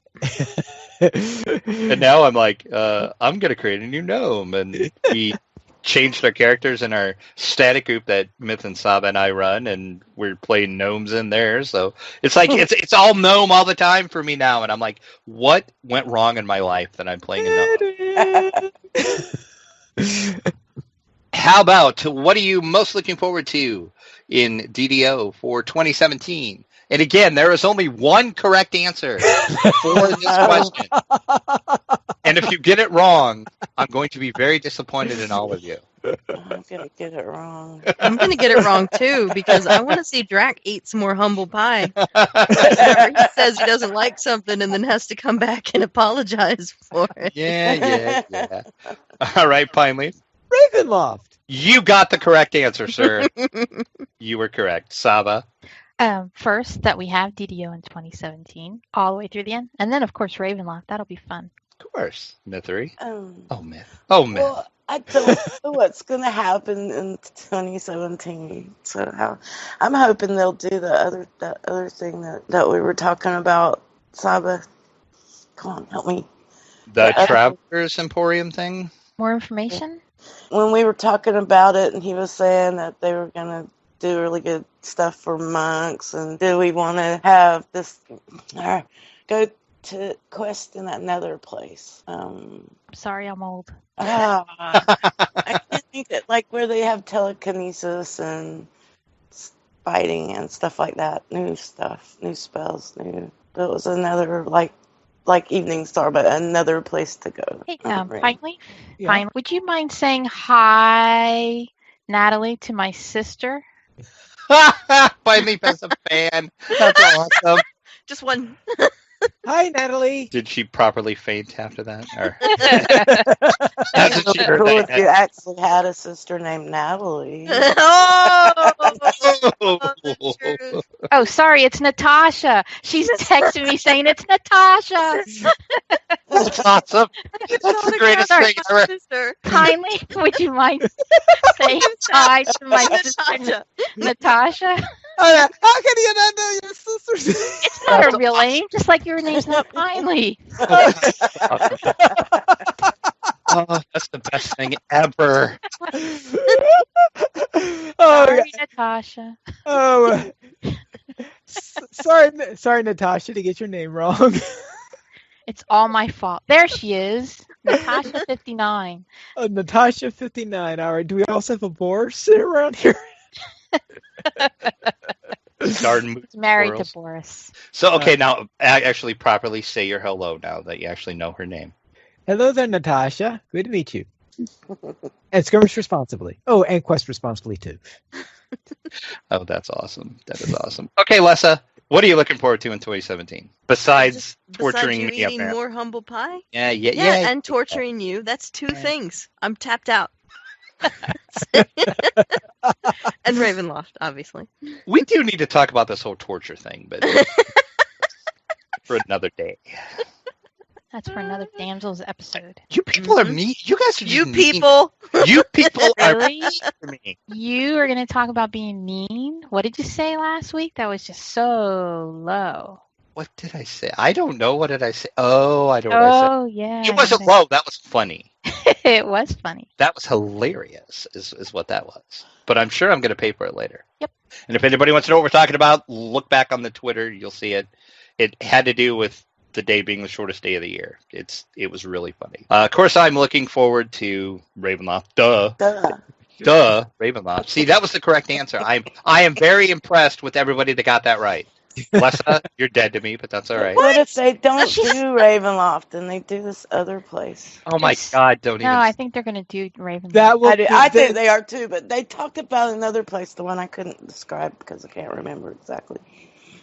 And now I'm like, I'm gonna create a new gnome, and we changed our characters in our static group that Myth and Sahba and I run, and we're playing gnomes in there. So it's like it's all gnome all the time for me now, and I'm like, what went wrong in my life that I'm playing a gnome? How about what are you most looking forward to in DDO for 2017? And again, there is only one correct answer for this question. And if you get it wrong, I'm going to be very disappointed in all of you. I'm going to get it wrong. I'm going to get it wrong, too, because I want to see Drac eat some more humble pie. Whenever he says he doesn't like something and then has to come back and apologize for it. Yeah. All right, Pineleaf. Ravenloft. You got the correct answer, sir. You were correct. Sahba. First, that we have DDO in 2017, all the way through the end. And then, of course, Ravenloft. That'll be fun. Of course. Mythery. Myth. Myth. Well, I don't know what's going to happen in 2017. So I'm hoping they'll do that other thing that we were talking about. Sahba, come on, help me. The Traveler's Emporium thing? More information? When we were talking about it, and he was saying that they were going to do really good stuff for monks, and do we want to have this go to quest in another place? Sorry, I'm old. I can't think that, like, where they have telekinesis and fighting and stuff like that. New stuff, new spells, new. But it was another like Evening Star, but another place to go. Hey, finally, would you mind saying hi, Natalie, to my sister? Finally, as a fan. That's awesome. Just one. Hi, Natalie. Did she properly faint after that? Or? That's what she heard. Cool if you actually had a sister named Natalie. Oh, sorry, it's Natasha. She's texting me saying it's Natasha. That's awesome. That's the greatest thing ever. Sister. Kindly, would you mind saying hi to my sister, Natasha? How can you not know your sister's name? It's not her real name, just like your name's not Finally. Oh, that's the best thing ever. Sorry, Natasha. Oh, sorry, Natasha, to get your name wrong. It's all my fault. There she is, Natasha 59. Oh, Natasha 59. All right. Do we also have a Boris sitting around here? Garden married to Boris. So, okay, now actually properly say your hello now that you actually know her name. Hello there, Natasha. Good to meet you. And skirmish responsibly. Oh, and quest responsibly, too. Oh, that's awesome. That is awesome. Okay, Lessa, What are you looking forward to in 2017 besides torturing you me? eating up there? more humble pie? Yeah. And torturing you. That's two things. I'm tapped out. And Ravenloft, obviously. We do need to talk about this whole torture thing, but for another day. That's for another Damsels episode. You people are mean. You guys are just You mean. people. You people are Really? mean to me. You are going to talk about being mean? What did you say last week? That was just so low. What did I say? I don't know. What did I say? Oh, I don't know what I said. Oh, yeah. It wasn't low. That was funny. It was funny. That was hilarious, is what that was. But I'm sure I'm going to pay for it later. Yep. And if anybody wants to know what we're talking about, look back on the Twitter. You'll see it. It had to do with the day being the shortest day of the year. It was really funny. Of course, I'm looking forward to Ravenloft. Duh, Ravenloft. See, that was the correct answer. I am very impressed with everybody that got that right. Lessa, you're dead to me, but that's all right. What if they don't do Ravenloft and they do this other place? Oh my God! Don't even. No, I think they're going to do Ravenloft. That will. I think they are too, but they talked about another place, the one I couldn't describe because I can't remember exactly.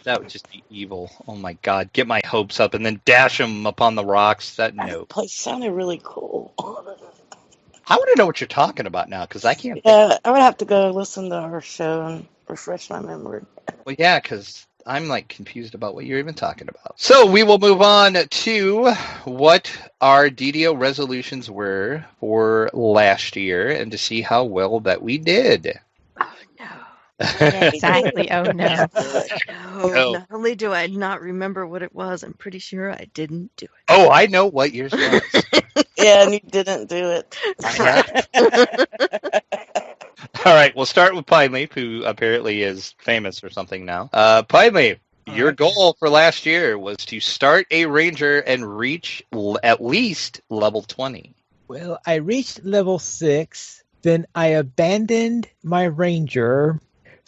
That would just be evil. Oh my God! Get my hopes up and then dash them upon the rocks. That place sounded really cool. I want to know what you're talking about now because I can't. Yeah, I would have to go listen to our show and refresh my memory. Well, yeah, because I'm like confused about what you're even talking about. So we will move on to what our DDO resolutions were for last year and to see how well that we did. Oh, no. Yeah, exactly. Oh, no. No. Not only do I not remember what it was, I'm pretty sure I didn't do it. Oh, I know what yours was. Yeah, and you didn't do it. All right, we'll start with Pine Leaf, who apparently is famous or something now. Pine Leaf, your goal for last year was to start a ranger and reach at least level 20. Well, I reached level 6, then I abandoned my ranger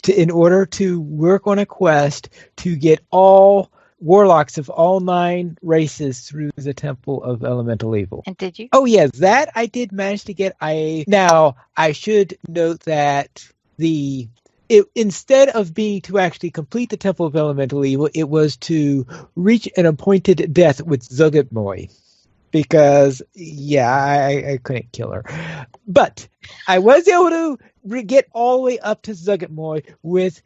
in order to work on a quest to get all warlocks of all 9 races through the Temple of Elemental Evil. And did you? Oh, yes, that I did manage to get. Now, I should note that instead of being to actually complete the Temple of Elemental Evil, it was to reach an appointed death with Zuggtmoy. Because, I couldn't kill her. But I was able to get all the way up to Zuggtmoy with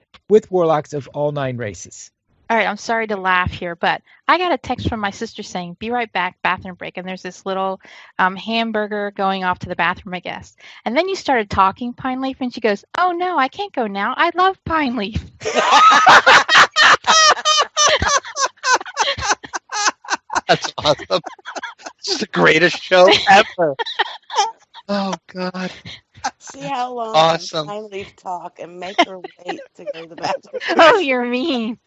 warlocks of all 9 races. All right, I'm sorry to laugh here, but I got a text from my sister saying, "Be right back, bathroom break." And there's this little hamburger going off to the bathroom, I guess. And then you started talking, Pine Leaf, and she goes, "Oh, no, I can't go now. I love Pine Leaf." That's awesome. This is the greatest show ever. Oh, God. See how long Awesome. Pine Leaf talk and make her wait to go to the bathroom. Oh, you're mean.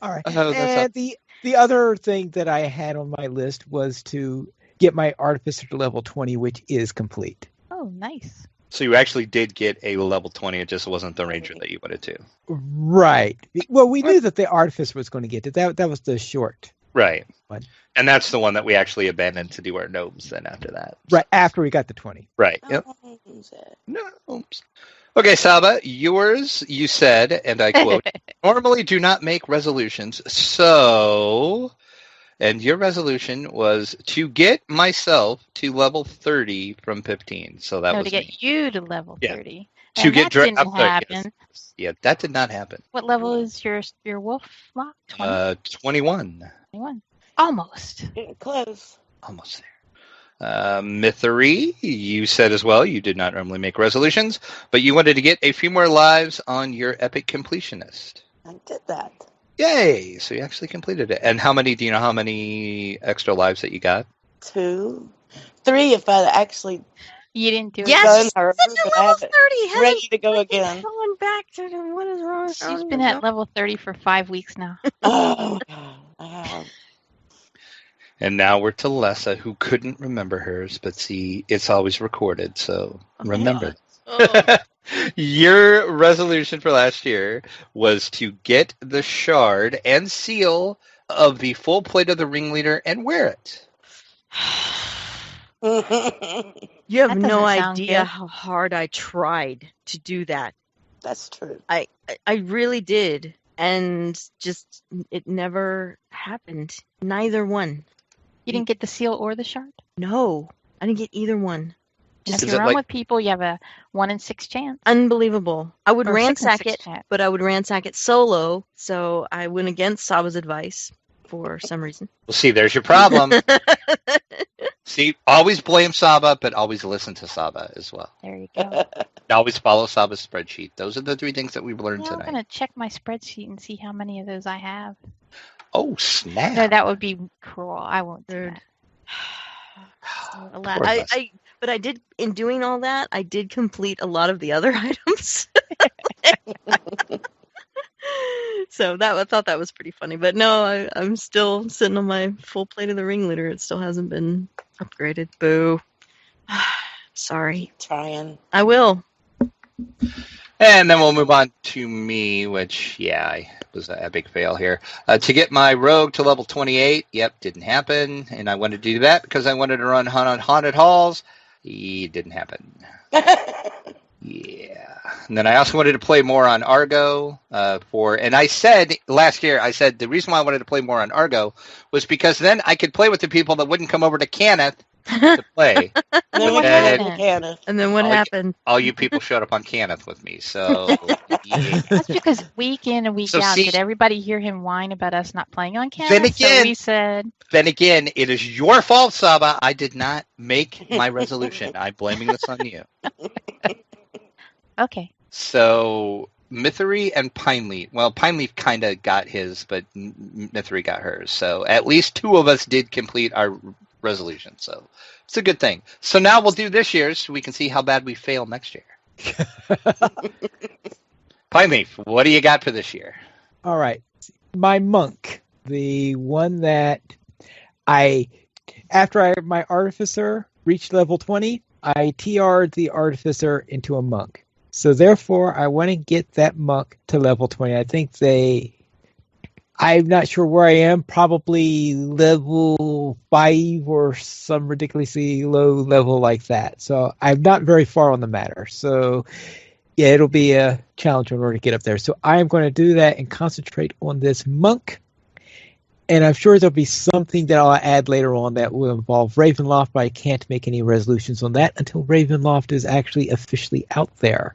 All right. Oh, And the other thing that I had on my list was to get my Artificer to level 20, which is complete. Oh, nice. So you actually did get a level 20, it just wasn't the ranger that you wanted to. Right. Well, we knew that the Artificer was going to get it. That was the short. Right. One. And that's the one that we actually abandoned to do our gnomes then after that. Right, after we got the 20. Right. Yep. Gnomes. Okay, Sahba, yours, you said, and I quote, normally do not make resolutions, so... And your resolution was to get myself to level 30 from 15. So that was to get me. you to level 30. To get that didn't up there, happen. yes. Yeah, that did not happen. What level is your wolf lock? 20? 21. 21. Almost. Getting close. Almost there. Mythery, you said as well, you did not normally make resolutions, but you wanted to get a few more lives on your epic completionist. I did that. Yay! So you actually completed it. And do you know how many extra lives that you got? 2, 3 if I actually You didn't do it. Yes, done her, it's but a I level have it 30. How ready to go again. Going back to what is wrong? She's been at level 30 for 5 weeks now. Oh, God. I have. And now we're to Lessa, who couldn't remember hers, but see, it's always recorded, so remember. Oh. Your resolution for last year was to get the shard and seal of the full plate of the ringleader and wear it. You have That no doesn't sound idea good. how hard I tried to do that. That's true. I really did. and just it never happened. Neither one. You didn't get the seal or the shard? No, I didn't get either one. And Is if it you run like- with people, you have a 1 in 6 chance. Unbelievable. I would Or 6 in ransack 6 it, chance. but I would ransack it solo, so I went against Saba's advice for some reason. Well, see, there's your problem. See, always blame Sahba, but always listen to Sahba as well. There you go. Always follow Saba's spreadsheet. Those are the 3 things that we've learned Well, I'm tonight. going to check my spreadsheet and see how many of those I have. Oh, snap. No, that would be cruel. I won't do Third. that. Poor I, Leslie. but I did, in doing all that, I did complete a lot of the other items. So I thought that was pretty funny. But no, I'm still sitting on my full plate of the ringleader. It still hasn't been upgraded. Boo. Sorry. Trying. I will. And then we'll move on to me, which, I was an epic fail here. To get my rogue to level 28, didn't happen. And I wanted to do that because I wanted to run haunted halls. It didn't happen. Yeah. And then I also wanted to play more on Argo and I said last year, the reason why I wanted to play more on Argo was because then I could play with the people that wouldn't come over to Kenneth to play. And then we what got happened? into Canada. And then what Oh, yeah. happened? All you people showed up on Kenneth with me. So, yeah. That's because week in and week So out, see- did everybody hear him whine about us not playing on Then camera? So again- we said, Then again, it is your fault, Saba. I did not make my resolution. I'm blaming this on you. okay. So, Mithery and Pineleaf. Well, Pineleaf kind of got his, but Mithery got hers. So, at least 2 of us did complete our resolution. So, it's a good thing. So, now we'll do this year's so we can see how bad we fail next year. Pineleaf, what do you got for this year? All right. My monk, the one that after my artificer reached level 20, I TR'd the artificer into a monk. So therefore, I want to get that monk to level 20. I think I'm not sure where I am, probably level 5 or some ridiculously low level like that. So I'm not very far on the matter. So yeah, it'll be a challenge in order to get up there. So I'm going to do that and concentrate on this monk. And I'm sure there'll be something that I'll add later on that will involve Ravenloft, but I can't make any resolutions on that until Ravenloft is actually officially out there.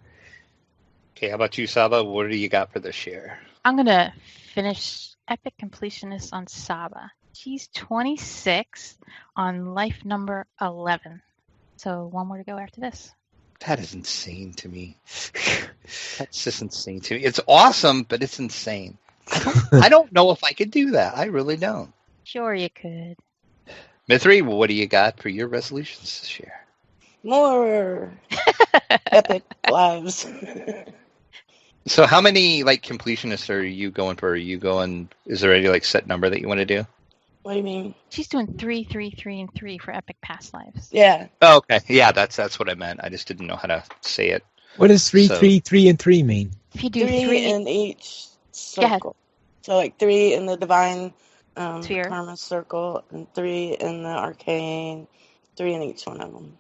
Okay, how about you, Saba? What do you got for this year? I'm going to finish Epic Completionist on Saba. She's 26 on life number 11. So 1 more to go after this. That is insane to me. That's just insane to me. It's awesome, but it's insane. I don't know if I could do that. I really don't. Sure you could. Mithery, what do you got for your resolutions this year? More epic lives. So how many completionists are you going for? Is there any set number that you want to do? What do you mean? She's doing 3, 3, 3, and 3 for Epic Past Lives. Yeah. Oh, okay. Yeah, that's what I meant. I just didn't know how to say it. What does 3, So- 3, 3, and 3 mean? If you do 3 3, in each Go ahead. circle. So 3 in the divine Sphere. karma circle, and 3 in the arcane, 3 in each one of them.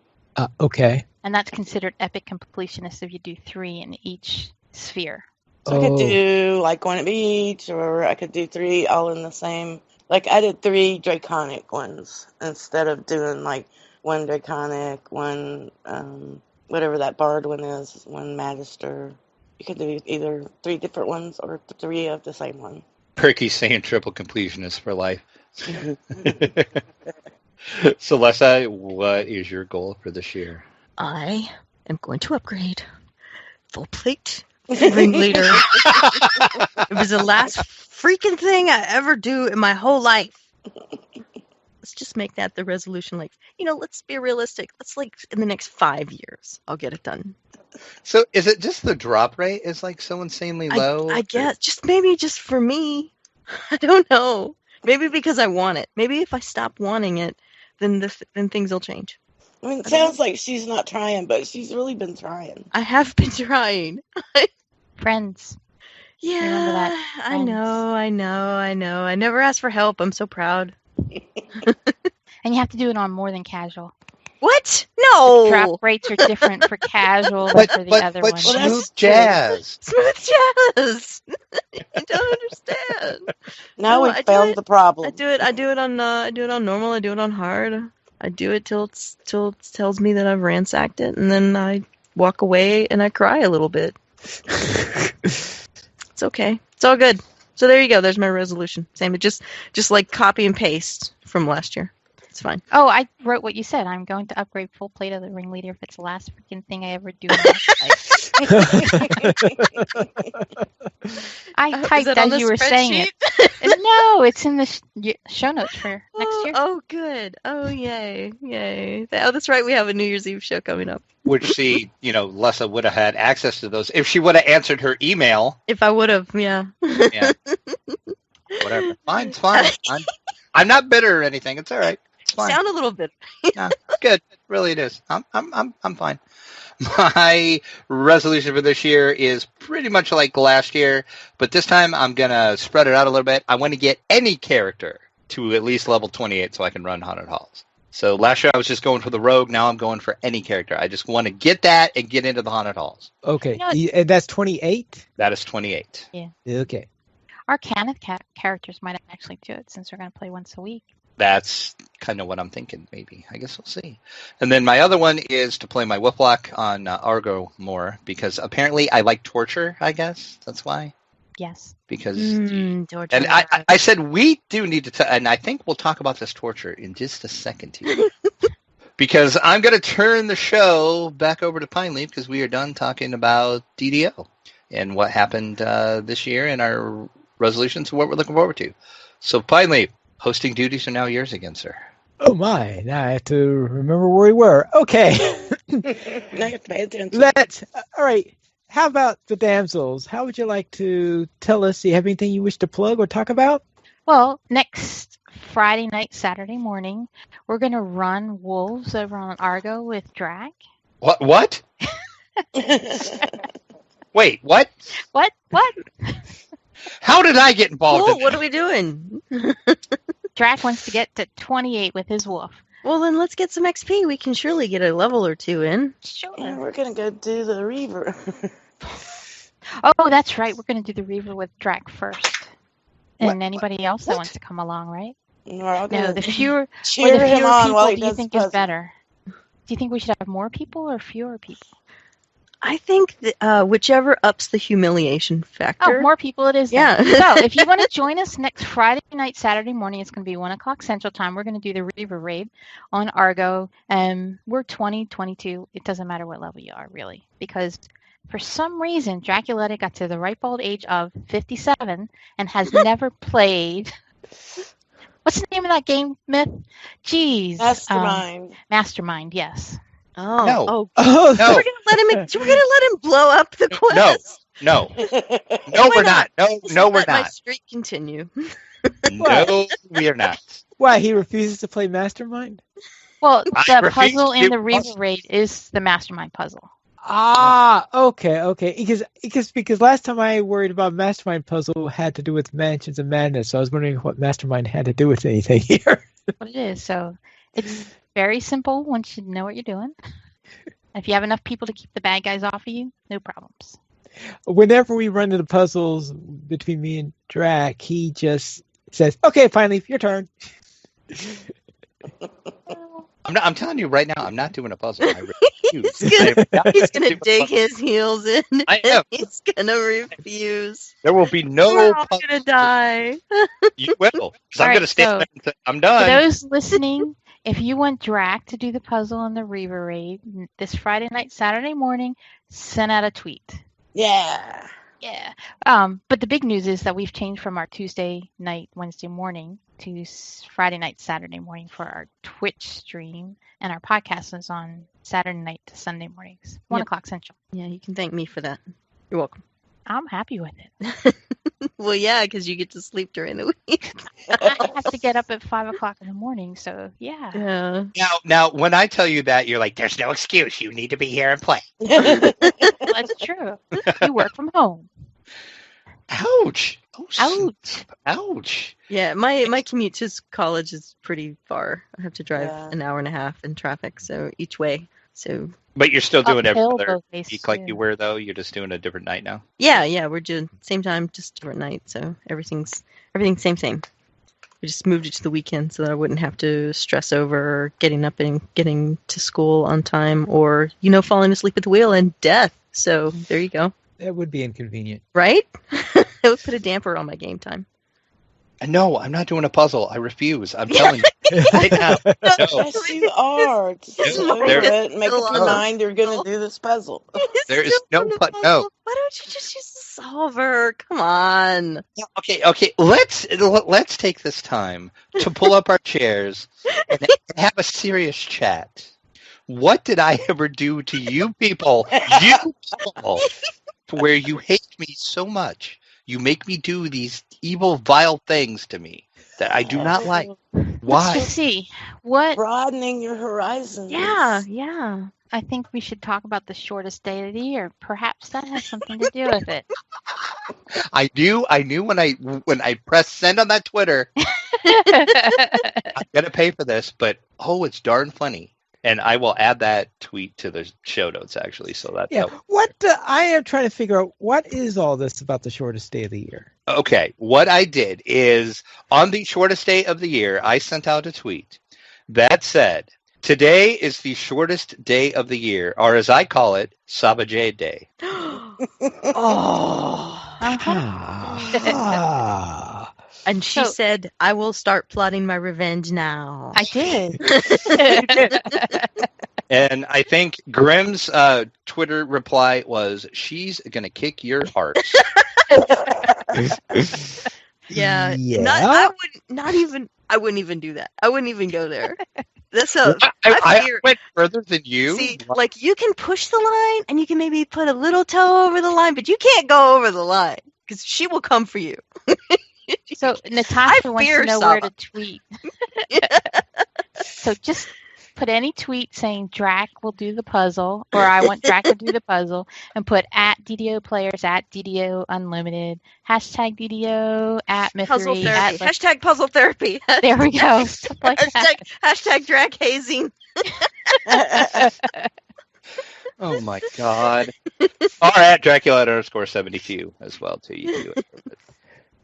Okay. and that's considered Epic Completionist if you do 3 in each sphere. So I could do one at each, or I could do 3 all in the same. I did 3 draconic ones instead of doing 1 draconic, 1 whatever that bard one is, 1 magister. You could do either 3 different ones or 3 of the same one. Perky's saying triple completionist for life. Celeste, what is your goal for this year? I am going to upgrade full plate ringleader. It was the last freaking thing I ever do in my whole life. Let's just make that the resolution. Let's be realistic. Let's in the next 5 years, I'll get it done. So is it just the drop rate is so insanely low? I guess just for me. I don't know. Maybe because I want it. Maybe if I stop wanting it, then things will change. I mean, it sounds like she's not trying, but she's really been trying. I have been trying. Friends. Yeah, Remember that, I know. I never asked for help. I'm so proud. And you have to do it on more than casual. What? The No. drop rates are different for casual than for the other one. But Well, that's smooth jazz. Smooth jazz. You don't understand. Now No, we I do found it. the problem. I do it on normal. I do it on hard. I do it till it tells me that I've ransacked it, and then I walk away and I cry a little bit. It's okay. It's all good. So there you go. There's my resolution. Same. It just like copy and paste from last year. It's fine. Oh, I wrote what you said. I'm going to upgrade full plate of the ringleader if it's the last freaking thing I ever do in my life. I Is typed that on as the you were saying it. spreadsheet? No, it's in the show notes for next year. Oh, good. Oh, yay. Oh, that's right. We have a New Year's Eve show coming up. Which Lessa would have had access to those if she would have answered her email. If I would have, yeah. Yeah. Whatever. Fine. It's fine. I'm not bitter or anything. It's all right. It's fine. Sound a little bit. No, it's good. Really, it is. I'm fine. My resolution for this year is pretty much like last year, but this time I'm gonna spread it out a little bit. I want to get any character to at least level 28 so I can run haunted halls. So last year I was just going for the rogue. Now I'm going for any character. I just want to get that and get into the haunted halls. Okay, You know, and that's 28. That is 28. Okay. Our canon characters might actually do it since we're going to play once a week. That's kind of what I'm thinking, maybe. I guess we'll see. And then my other one is to play my Whiplock on Argo more, because apparently I like torture, I guess. That's why. Yes. Because Torture. and I said we do need to, and I think we'll talk about this torture in just a second here. Because I'm going to turn the show back over to Pine Leaf because we are done talking about DDO and what happened this year and our resolutions and what we're looking forward to. So Pine Leaf, hosting duties are now yours again, sir. Oh my! Now I have to remember where we were. Okay. Now you have to pay attention. All right. How about the damsels? How would you like to tell us? Do you have anything you wish to plug or talk about? Well, next Friday night, Saturday morning, we're going to run wolves over on Argo with Drac. What? Wait, what? What? How did I get involved Cool. in What are we doing? Drac wants to get to 28 with his wolf. Well, then let's get some XP. We can surely get a level or two in. Sure. Yeah, we're gonna go do the Reaver. Oh, that's right. We're going to do the Reaver with Drac first. And What? anybody else that What? wants to come along, right? We're all No, gonna the fewer cheer him on while people he do you does think the is puzzle. better? Do you think we should have more people or fewer people? I think whichever ups the humiliation factor. Oh, more people it is. Yeah. Then. So if you want to join us next Friday night, Saturday morning, it's going to be 1 o'clock Central Time. We're going to do the Reaver raid on Argo. We're 20, 22. It doesn't matter what level you are, really. Because for some reason, Draculetta got to the ripe old age of 57 and has never played... What's the name of that game, Myth? Jeez. Mastermind. Mastermind, yes. Oh, No. oh. Oh, No. We're gonna let him blow up the quest. No, Why we're not. No, we're Let my not. streak continue. No, we are not. why he refuses to play Mastermind? Well, I the refuse puzzle to in do the Reaver puzzle. raid is the Mastermind puzzle. Ah, okay. Because last time I worried about Mastermind puzzle had to do with Mansions of Madness, so I was wondering what Mastermind had to do with anything here. What it is. So it's very simple once you know what you're doing. If you have enough people to keep the bad guys off of you, no problems. Whenever we run into puzzles between me and Drac, he just says, "Okay, finally, your turn." I'm telling you right now, I'm not doing a puzzle. I refuse. He's gonna dig his heels in. I am. He's gonna refuse. There will be no We're all puzzle. gonna die. You will. 'Cause I'm All right, going to stand so- there and say, I'm For done. those listening, if you want Drac to do the puzzle in the Reaver raid this Friday night, Saturday morning, send out a tweet. Yeah. Yeah. But the big news is that we've changed from our Tuesday night, Wednesday morning to Friday night, Saturday morning for our Twitch stream, and our podcast is on Saturday night to Sunday mornings, 1 Yep. o'clock Central. Yeah, you can thank me for that. You're welcome. I'm happy with it. Well, yeah, because you get to sleep during the week. I have to get up at 5 o'clock in the morning, so yeah. Yeah. Now, when I tell you that, you're like, there's no excuse. You need to be here and play. Well, that's true. You work from home. Ouch. Oh, Ouch. ouch. Yeah, my commute to college is pretty far. I have to drive Yeah. an hour and a half in traffic, so each way. So But you're still doing every Uphill other both ways, week like too. you were, though? You're just doing a different night now? yeah, we're doing same time, just different night. So everything's same. We just moved it to the weekend so that I wouldn't have to stress over getting up and getting to school on time, or falling asleep at the wheel and death. So there you go. That would be inconvenient. Right? It would put a damper on my game time. No, I'm not doing a puzzle. I refuse. I'm telling you right now. No. Yes, you are. Just No, over there- it. Make up your No. mind you're going to do this puzzle. There is Still no in the but no. puzzle. Why don't you just use the solver? Come on. Okay. Let's take this time to pull up our chairs and have a serious chat. What did I ever do to you people? You people, where you hate me so much? You make me do these evil, vile things to me that I do not like. Let's Why? just see. What? Broadening your horizons. Yeah. I think we should talk about the shortest day of the year. Perhaps that has something to do with it. I knew when I pressed send on that Twitter, I'm gonna pay for this, but it's darn funny. And I will add that tweet to the show notes, actually. So that. Yeah. What I am trying to figure out, what is all this about the shortest day of the year? Okay. What I did is on the shortest day of the year, I sent out a tweet that said, "Today is the shortest day of the year, or as I call it, Sahba Jade Day." Oh. Ah. And she So- said, I will start plotting my revenge now. I did. And I think Grimm's Twitter reply was, "She's gonna kick your heart." Yeah. Yeah. I wouldn't even do that. I wouldn't even go there. That's a I fear. went further than you. See, like you can push the line and you can maybe put a little toe over the line, but you can't go over the line because she will come for you. So Natasha wants fear to know where Sahba. to tweet. So just put any tweet saying Drac will do the puzzle, or I want Drac to do the puzzle, and put at DDO players, at DDO Unlimited, hashtag DDO, at Puzzle Mythery, therapy. at Hashtag puzzle therapy. there we go. Stuff like that. hashtag drag hazing. Oh my god. Or at Dracula_72 as well too. You do it.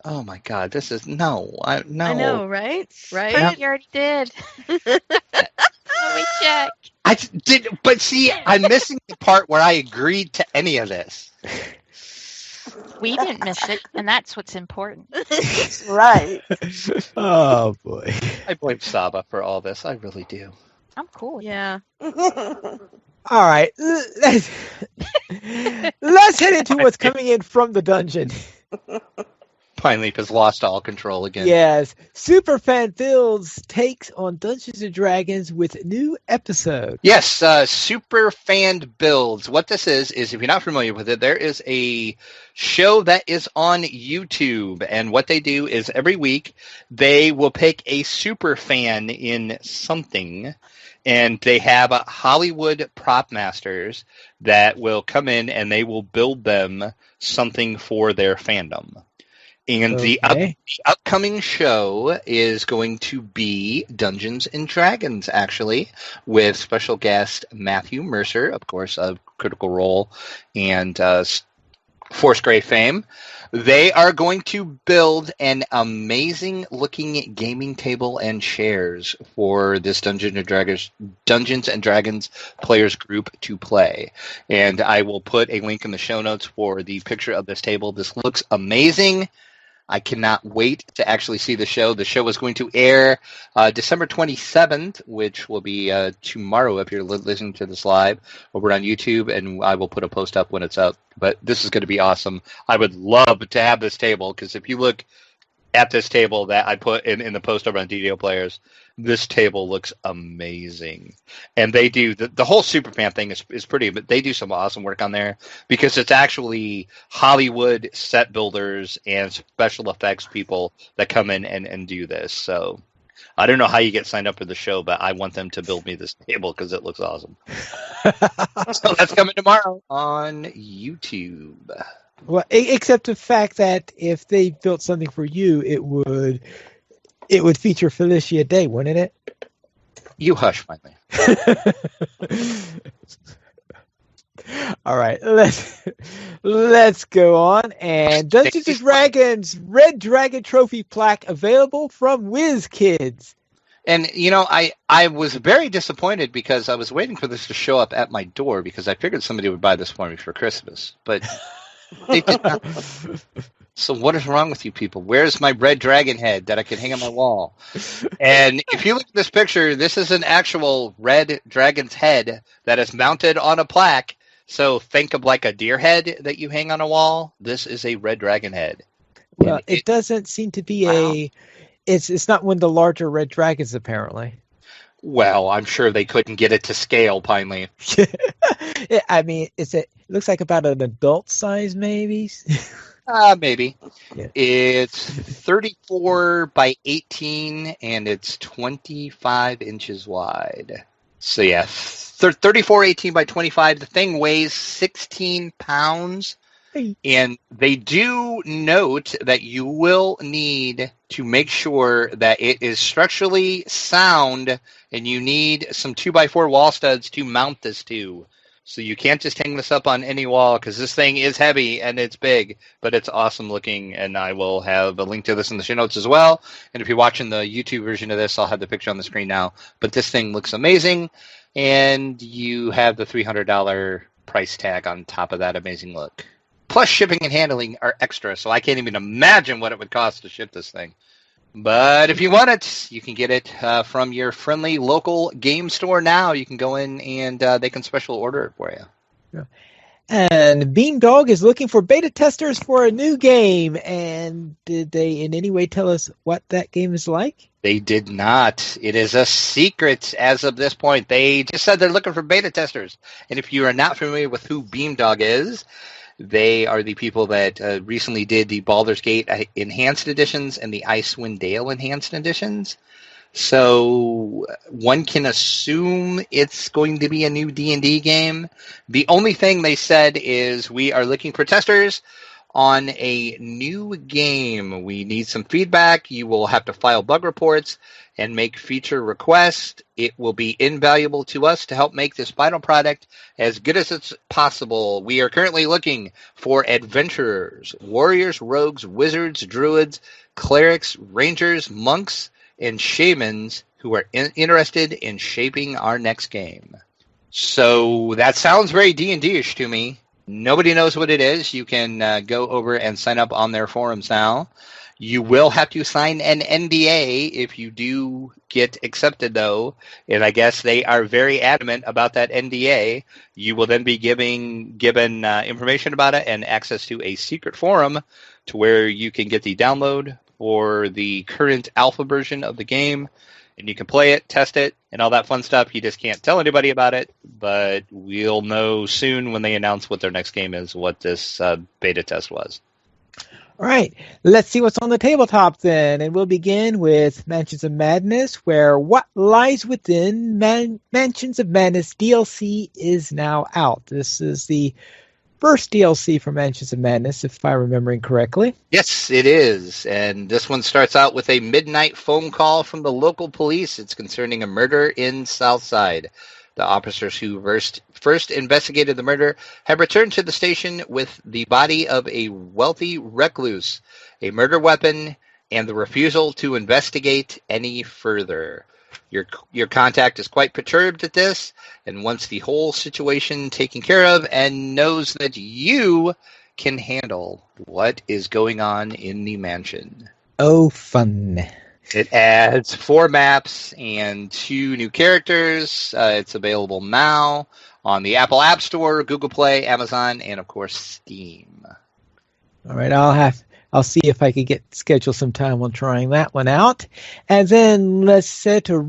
Oh my god, this is no. I know, right? Pretty, you already did. Let me check. I did, but see, I'm missing the part where I agreed to any of this. We didn't miss it, and that's what's important. Right. Oh boy. I blame Sahba for all this. I really do. I'm cool. Yeah. All right. Let's head into what's coming in from the dungeon. Pine Leaf has lost all control again. Yes. Superfan Phil's takes on Dungeons and Dragons with new episode. Yes, Super Fan Builds. What this is if you're not familiar with it, there is a show that is on YouTube, and what they do is every week they will pick a super fan in something, and they have Hollywood prop masters that will come in and they will build them something for their fandom. And the upcoming show is going to be Dungeons and Dragons, actually, with special guest Matthew Mercer, of course, of Critical Role and Force Grey fame. They are going to build an amazing-looking gaming table and chairs for this Dungeons and Dragons players group to play. And I will put a link in the show notes for the picture of this table. This looks amazing. I cannot wait to actually see the show. The show is going to air December 27th, which will be tomorrow if you're listening to this live over on YouTube, and I will put a post up when it's up. But this is going to be awesome. I would love to have this table, because if you look at this table that I put in the post over on DDO Players, this table looks amazing. And they do the whole Superfan thing is pretty, but they do some awesome work on there, because it's actually Hollywood set builders and special effects people that come in and do this. So I don't know how you get signed up for the show, but I want them to build me this table because it looks awesome. So that's coming tomorrow on YouTube. Well, except the fact that if they built something for you, it would feature Felicia Day, wouldn't it? You hush, finally. All right, let's go on. And Dungeons and Dragons Red Dragon Trophy plaque available from WizKids. And, I was very disappointed because I was waiting for this to show up at my door because I figured somebody would buy this for me for Christmas. But they did not. So what is wrong with you people? Where's my red dragon head that I can hang on my wall? And if you look at this picture, this is an actual red dragon's head that is mounted on a plaque. So think of like a deer head that you hang on a wall. This is a red dragon head. Well, it doesn't seem to be It's not one of the larger red dragons, apparently. Well, I'm sure they couldn't get it to scale, Pinely. I mean, it looks like about an adult size, maybe. Maybe. Yeah. It's 34 by 18, and it's 25 inches wide. So, yeah, 34, 18 by 25. The thing weighs 16 pounds. And they do note that you will need to make sure that it is structurally sound, and you need some 2x4 wall studs to mount this to. So you can't just hang this up on any wall because this thing is heavy and it's big, but it's awesome looking. And I will have a link to this in the show notes as well. And if you're watching the YouTube version of this, I'll have the picture on the screen now. But this thing looks amazing, and you have the $300 price tag on top of that amazing look. Plus shipping and handling are extra, so I can't even imagine what it would cost to ship this thing. But if you want it, you can get it from your friendly local game store now. You can go in and they can special order it for you. Yeah. And Beamdog is looking for beta testers for a new game. And did they in any way tell us what that game is like? They did not. It is a secret as of this point. They just said they're looking for beta testers. And if you are not familiar with who Beamdog is, they are the people that recently did the Baldur's Gate Enhanced Editions and the Icewind Dale Enhanced Editions. So one can assume it's going to be a new D&D game. The only thing they said is we are looking for testers on a new game. We need some feedback. You will have to file bug reports and make feature requests. It will be invaluable to us to help make this final product as good as it's possible. We are currently looking for adventurers, warriors, rogues, wizards, druids, clerics, rangers, monks, and shamans who are interested in shaping our next game. So that sounds very D&D-ish to me. Nobody knows what it is. You can go over and sign up on their forums now. You will have to sign an NDA if you do get accepted, though, and I guess they are very adamant about that NDA. You will then be given information about it and access to a secret forum to where you can get the download for the current alpha version of the game, and you can play it, test it, and all that fun stuff. You just can't tell anybody about it, but we'll know soon when they announce what their next game is, what this beta test was. All right, let's see what's on the tabletop then. And we'll begin with Mansions of Madness, where What Lies Within Mansions of Madness DLC is now out. This is the first DLC for Mansions of Madness, if I'm remembering correctly. Yes, it is. And this one starts out with a midnight phone call from the local police. It's concerning a murder in Southside. The officers who first investigated the murder have returned to the station with the body of a wealthy recluse, a murder weapon, and the refusal to investigate any further. Your contact is quite perturbed at this and wants the whole situation taken care of and knows that you can handle what is going on in the mansion. Oh, fun. It adds 4 maps and 2 new characters. It's available now on the Apple App Store, Google Play, Amazon, and of course Steam. All right, I'll see if I can schedule some time on trying that one out. And then let's set to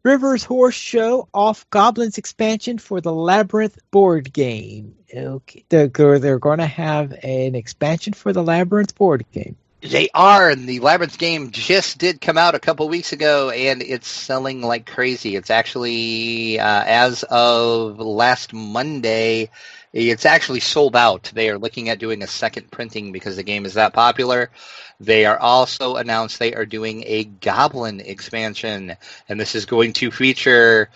River's Horse Show Off Goblins expansion for the Labyrinth board game. Okay, they're going to have an expansion for the Labyrinth board game. They are, and the Labyrinth game just did come out a couple weeks ago, and it's selling like crazy. It's actually, as of last Monday, It's actually sold out. They are looking at doing a second printing because the game is that popular. They are also announced they are doing a Goblin expansion, and this is going to feature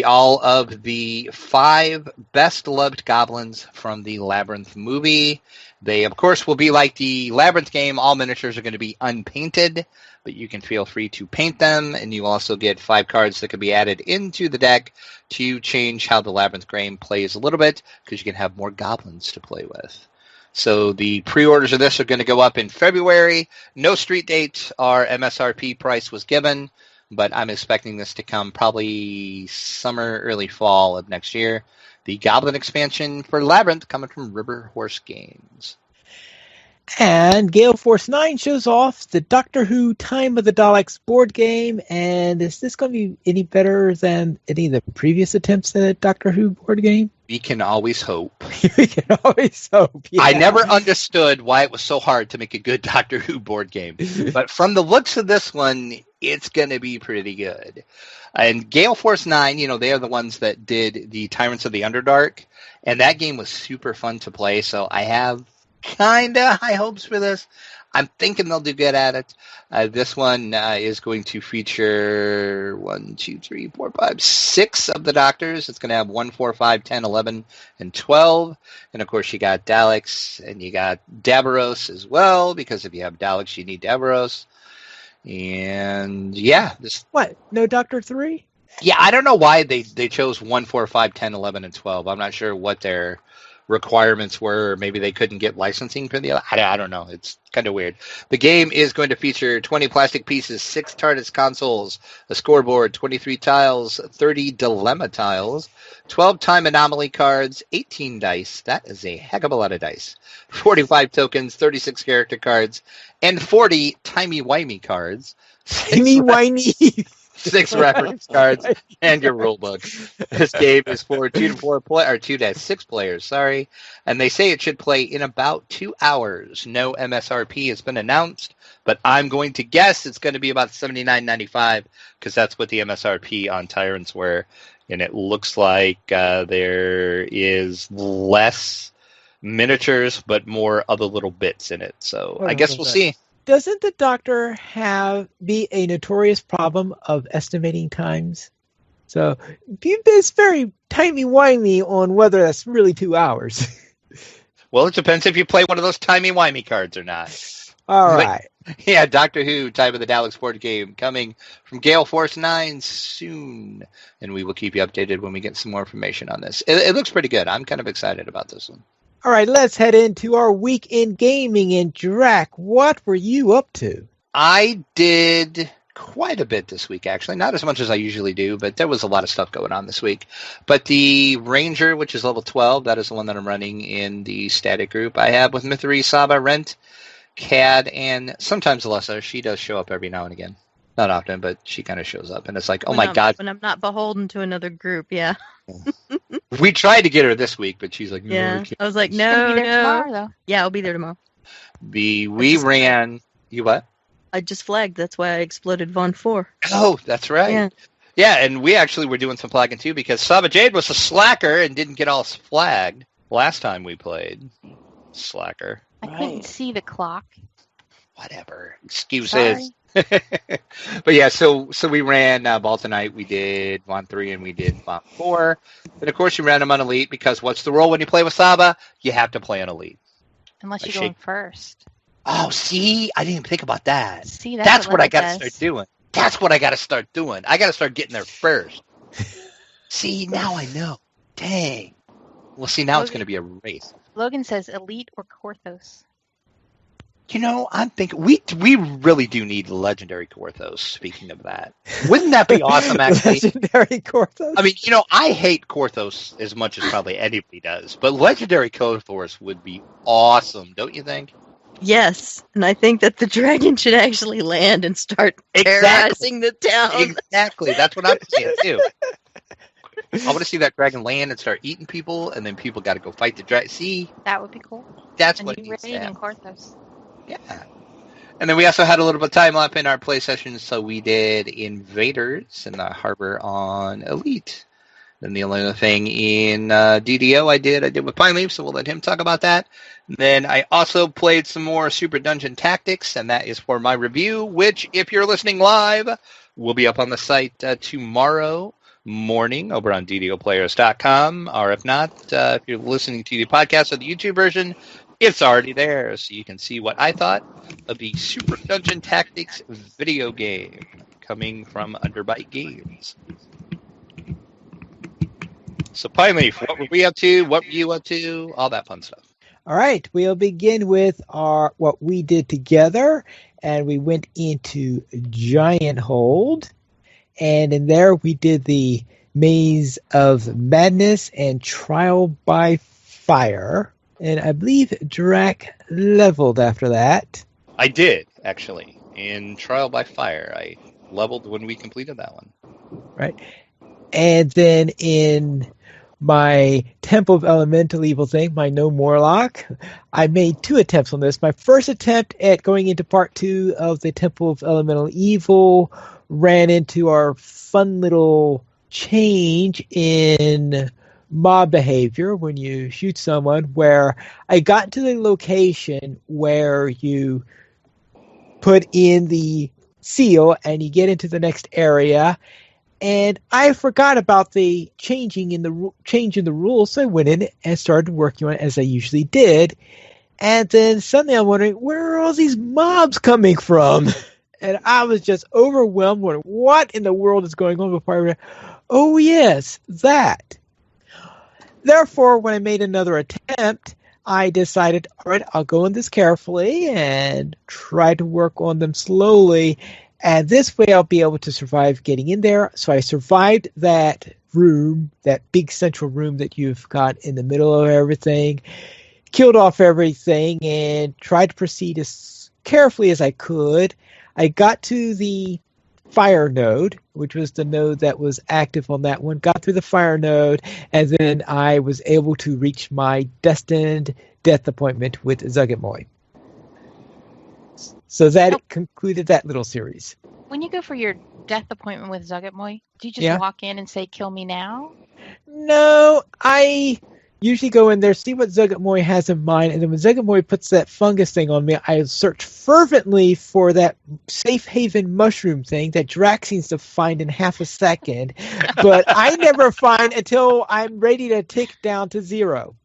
all of the 5 best-loved goblins from the Labyrinth movie. They, of course, will be like the Labyrinth game. All miniatures are going to be unpainted, but you can feel free to paint them, and you also get 5 cards that can be added into the deck to change how the Labyrinth game plays a little bit, because you can have more goblins to play with. So the pre-orders of this are going to go up in February. No street date or MSRP price was given, but I'm expecting this to come probably summer, early fall of next year. The Goblin expansion for Labyrinth coming from River Horse Games. And Gale Force 9 shows off the Doctor Who Time of the Daleks board game. And is this going to be any better than any of the previous attempts at a Doctor Who board game? We can always hope. We can always hope. Yeah. I never understood why it was so hard to make a good Doctor Who board game. But from the looks of this one, it's going to be pretty good. And Gale Force 9, they are the ones that did the Tyrants of the Underdark. And that game was super fun to play. So I have kind of high hopes for this. I'm thinking they'll do good at it. This one is going to feature 6 of the Doctors. It's going to have 1, 4, 5, 10, 11, and 12. And, of course, you got Daleks and you got Dabaros as well, because if you have Daleks, you need Dabaros. And, yeah. What? No Doctor 3? Yeah, I don't know why they chose 1, 4, 5, 10, 11, and 12. I'm not sure what their requirements were, or maybe they couldn't get licensing for the other. I don't know. It's kind of weird. The game is going to feature 20 plastic pieces, 6 TARDIS consoles, a scoreboard, 23 tiles, 30 dilemma tiles, 12 time anomaly cards, 18 dice. That is a heck of a lot of dice. 45 tokens, 36 character cards, and 40 timey-wimey cards. Timey-wimey. 6 reference cards and your rule book. This game is for 2 to 6 players, sorry. And they say it should play in about 2 hours. No MSRP has been announced, but I'm going to guess it's going to be about $79.95 because that's what the MSRP on Tyrants were. And it looks like there is less miniatures, but more other little bits in it. So I guess we'll see. Doesn't the Doctor be a notorious problem of estimating times? So it's very timey-wimey on whether that's really 2 hours. Well, it depends if you play one of those timey-wimey cards or not. All right. Yeah, Doctor Who, Time of the Daleks board game, coming from Gale Force 9 soon. And we will keep you updated when we get some more information on this. It looks pretty good. I'm kind of excited about this one. All right, let's head into our week in gaming. And Drac, what were you up to? I did quite a bit this week, actually. Not as much as I usually do, but there was a lot of stuff going on this week. But the Ranger, which is level 12, that is the one that I'm running in the static group. I have with Mythery, Sahba, Rent, Cad, and sometimes Alessa. She does show up every now and again. Not often, but she kind of shows up. And it's like, God. When I'm not beholden to another group, yeah. We tried to get her this week, but she's like, no, yeah. I was like, She's gonna be there tomorrow, though. Yeah, I'll be there tomorrow. We ran. You what? I just flagged. That's why I exploded Von 4. Oh, that's right. Yeah, and we actually were doing some flagging too because Sahba Jade was a slacker and didn't get all flagged last time we played. Slacker. I couldn't see the clock. Whatever. Excuses. But yeah, so we ran Ball tonight. We did Von 3 and we did Von 4. And of course you ran them on Elite because what's the rule when you play with Sahba? You have to play on Elite. Unless you're going first. Oh, see? I didn't even think about that. See, that's what I got to start doing. That's what I got to start doing. I got to start getting there first. See, now I know. Dang. Well, see, now it's going to be a race. Logan says Elite or Korthos. You know, I'm thinking we really do need Legendary Korthos, speaking of that. Wouldn't that be awesome, actually? Legendary Korthos? I mean, I hate Korthos as much as probably anybody does, but Legendary Korthos would be awesome, don't you think? Yes, and I think that the dragon should actually land and start terrorizing the town. Exactly, that's what I'm saying, too. I want to see that dragon land and start eating people, and then people got to go fight the dragon. See? That would be cool. That's and what it needs to happen. Korthos. Yeah. And then we also had a little bit of time up in our play sessions, so we did Invaders in the harbor on Elite. Then the only other thing in DDO I did with Pine Leaf, so we'll let him talk about that. Then I also played some more Super Dungeon Tactics, and that is for my review, which, if you're listening live, will be up on the site tomorrow morning over on ddoplayers.com. Or if not, if you're listening to the podcast or the YouTube version, it's already there, so you can see what I thought of the Super Dungeon Tactics video game coming from Underbite Games. So, Pine Leaf, what were we up to? What were you up to? All that fun stuff. All right, we'll begin with what we did together, and we went into Giant Hold, and in there we did the Maze of Madness and Trial by Fire, and I believe Drac leveled after that. I did, actually. In Trial by Fire, I leveled when we completed that one. Right, and then in my Temple of Elemental Evil thing, my No Morlock, I made 2 attempts on this. My first attempt at going into part 2 of the Temple of Elemental Evil ran into our fun little change in mob behavior when you shoot someone, where I got to the location where you put in the seal and you get into the next area, and I forgot about the change in the rules, so I went in and started working on it as I usually did. And then suddenly I'm wondering, where are all these mobs coming from? And I was just overwhelmed, wondering what in the world is going on before I realized, oh yes, that. Therefore, when I made another attempt, I decided, all right, I'll go in this carefully and try to work on them slowly. And this way I'll be able to survive getting in there. So I survived that room, that big central room that you've got in the middle of everything, killed off everything, and tried to proceed as carefully as I could. I got to the fire node, which was the node that was active on that one, got through the fire node, and then I was able to reach my destined death appointment with Zuggitmoy. So that concluded that little series. When you go for your death appointment with Zuggitmoy, do you just walk in and say, kill me now? No, I usually go in there, see what Zuggitmoy has in mind, and then when Zuggitmoy puts that fungus thing on me, I search fervently for that safe haven mushroom thing that Drax seems to find in half a second, but I never find until I'm ready to tick down to 0.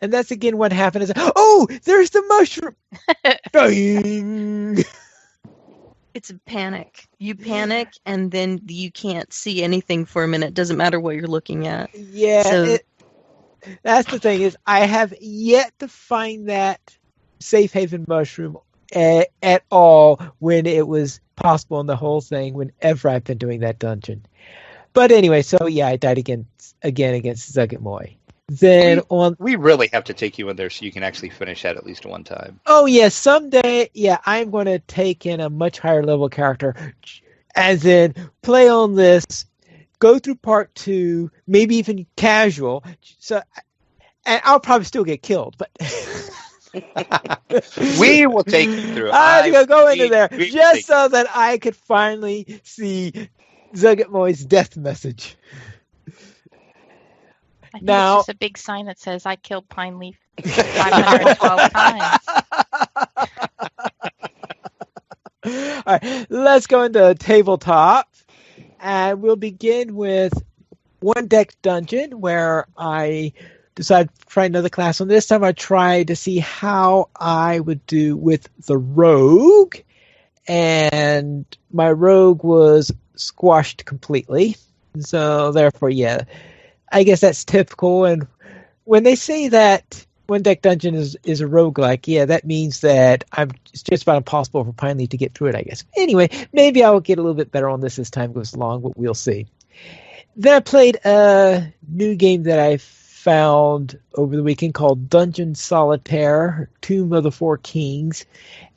And that's again what happened is, oh, there's the mushroom. It's a panic. You panic, and then you can't see anything for a minute. Doesn't matter what you're looking at. Yeah, So, that's the thing is, I have yet to find that safe haven mushroom at all when it was possible in the whole thing, whenever I've been doing that dungeon. But anyway, so yeah, I died again against Zuggitmoy. Then we really have to take you in there so you can actually finish that at least one time. Oh yeah, someday, yeah, I'm going to take in a much higher level character, as in play on this, go through part 2, maybe even casual. So, and I'll probably still get killed, but we will take you through. I'm going to go into there just so that I could finally see Zuggitmoy's death message. I think Now, it's just a big sign that says, I killed Pine Leaf 512 times. All right, let's go into tabletop, and we'll begin with one deck dungeon where I decided to try another class. On this time, I tried to see how I would do with the rogue, and my rogue was squashed completely. So therefore, yeah, I guess that's typical. And when they say that one deck dungeon is a roguelike, yeah, that means that it's just about impossible for Pine Leaf to get through it, I guess. Anyway, maybe I'll get a little bit better on this as time goes along, but we'll see. Then I played a new game that I found over the weekend called Dungeon Solitaire, Tomb of the Four Kings.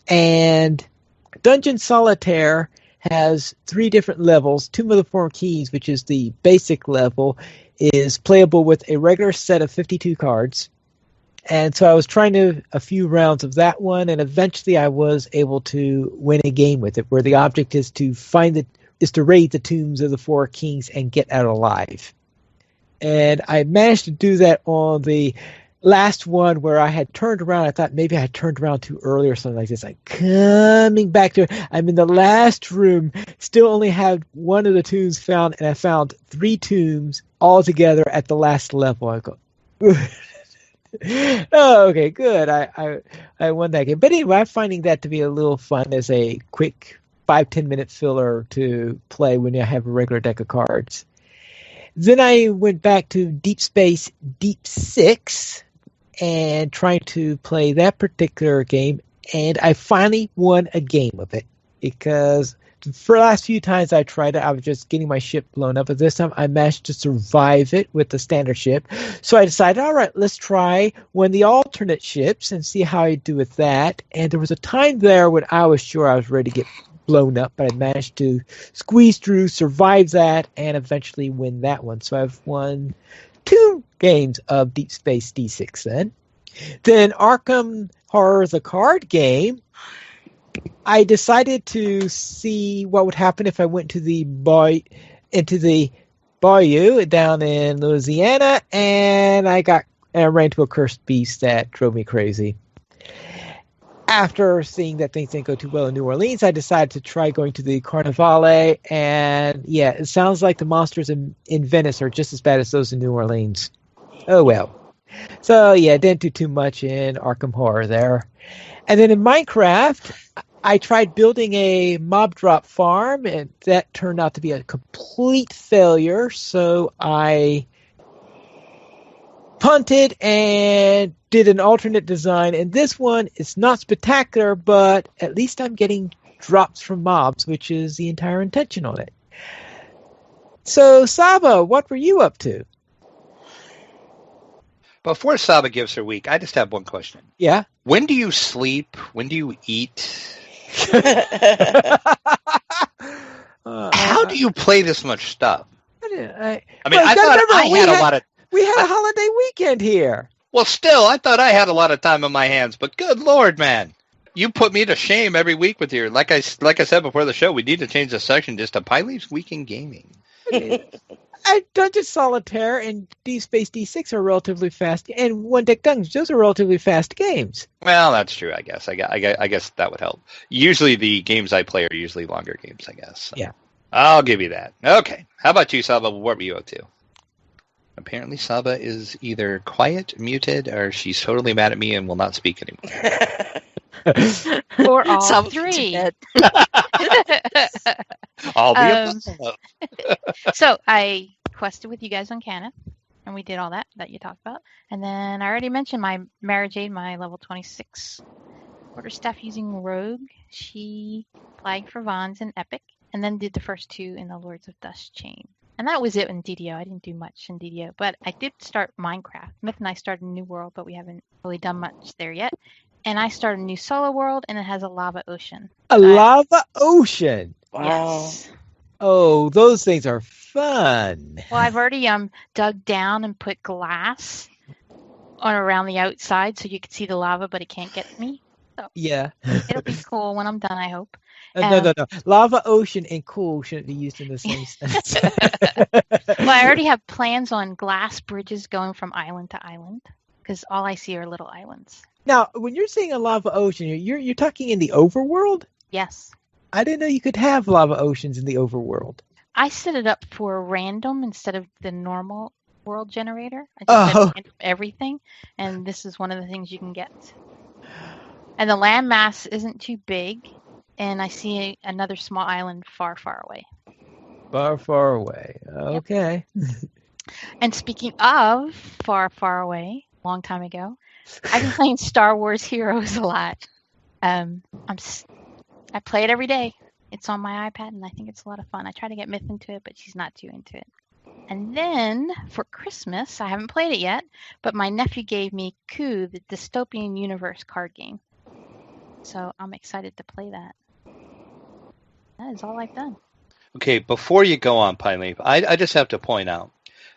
And Dungeon Solitaire has 3 different levels. Tomb of the Four Kings, which is the basic level, is playable with a regular set of 52 cards. And so I was trying a few rounds of that one, and eventually I was able to win a game with it, where the object is to raid the tombs of the Four Kings and get out alive. And I managed to do that on the last one where I had turned around. I thought maybe I had turned around too early or something like this. Like coming back to it. I'm in the last room, still only had one of the tombs found, and I found 3 tombs all together at the last level. I go, oh, okay, good. I won that game. But anyway, I'm finding that to be a little fun as a quick 5-10 minute filler to play when you have a regular deck of cards. Then I went back to Deep Space Deep 6 and trying to play that particular game, and I finally won a game of it because for the last few times I tried it, I was just getting my ship blown up, but this time I managed to survive it with the standard ship. So I decided, all right, let's try one of the alternate ships and see how I do with that. And there was a time there when I was sure I was ready to get blown up, but I managed to squeeze through, survive that, and eventually win that one. So I've won 2 games of Deep Space D6 then. Then Arkham Horror, the card game, I decided to see what would happen if I went to into the bayou down in Louisiana, and I ran into a cursed beast that drove me crazy. After seeing that things didn't go too well in New Orleans, I decided to try going to the Carnivale, and yeah, it sounds like the monsters in Venice are just as bad as those in New Orleans. Oh well. So yeah, didn't do too much in Arkham Horror there. And then in Minecraft, I tried building a mob drop farm, and that turned out to be a complete failure, so I punted and did an alternate design, and this one is not spectacular, but at least I'm getting drops from mobs, which is the entire intention on it. So, Sahba, what were you up to? Before Sahba gives her week, I just have one question. Yeah? When do you sleep? When do you eat? How do you play this much stuff? I thought I had a lot of... We had a holiday weekend here. Well, still, I thought I had a lot of time on my hands, but good Lord, man. You put me to shame every week with your... Like I said before the show, we need to change the section just to Piley's Week in Gaming. Dungeon Solitaire and Deep Space D6 are relatively fast, and One Deck Dungeons, those are relatively fast games. Well, that's true, I guess. I guess that would help. Usually the games I play are usually longer games, I guess. So. Yeah. I'll give you that. Okay. How about you, Sahba? What were you up to? Apparently Sahba is either quiet, muted, or she's totally mad at me and will not speak anymore. Or all Some 3. All the above. So I quested with you guys on Canna, and we did all that you talked about. And then I already mentioned my Mara Jade, my level 26 quarterstaff using Rogue. She flagged for Vons in Epic, and then did the first 2 in the Lords of Dust Chain. And that was it in DDO. I didn't do much in DDO, but I did start Minecraft. Myth and I started a new world, but we haven't really done much there yet. And I started a new solo world, and it has a lava ocean. Lava ocean? Wow. Yes. Oh, those things are fun. Well, I've already dug down and put glass on around the outside so you can see the lava, but it can't get me. So Yeah. it'll be cool when I'm done, I hope. No. Lava ocean and cool shouldn't be used in the same sentence. Well, I already have plans on glass bridges going from island to island, because all I see are little islands. Now, when you're saying a lava ocean, you're talking in the overworld? Yes. I didn't know you could have lava oceans in the overworld. I set it up for random instead of the normal world generator. I just set random everything, and this is one of the things you can get. And the land mass isn't too big, and I see another small island far, far away. Far, far away. Okay. Yep. And speaking of far, far away, long time ago, I've been playing Star Wars Heroes a lot. I play it every day. It's on my iPad, and I think it's a lot of fun. I try to get Myth into it, but she's not too into it. And then for Christmas, I haven't played it yet, but my nephew gave me Coup, the dystopian universe card game. So I'm excited to play that. That is all I've done. Okay, before you go on, Pine Leaf, I just have to point out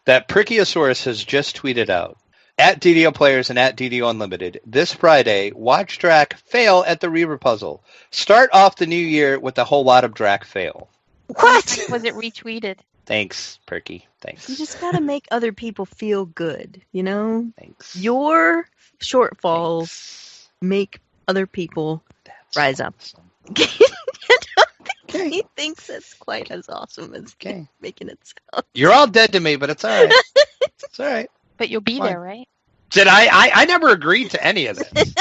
that Priciosaurus has just tweeted out, at DDO Players and at DDO Unlimited, this Friday, watch Drac fail at the Reaver puzzle. Start off the new year with a whole lot of Drac fail. What? Was it retweeted? Thanks, Perky. Thanks. You just got to make other people feel good, you know? Thanks. Your shortfalls Thanks. make other people That's rise up. awesome. He thinks it's quite as awesome as making it sound. You're all dead to me, but it's all right. It's all right. But you'll be Fine. there, right? Did I never agreed to any of this.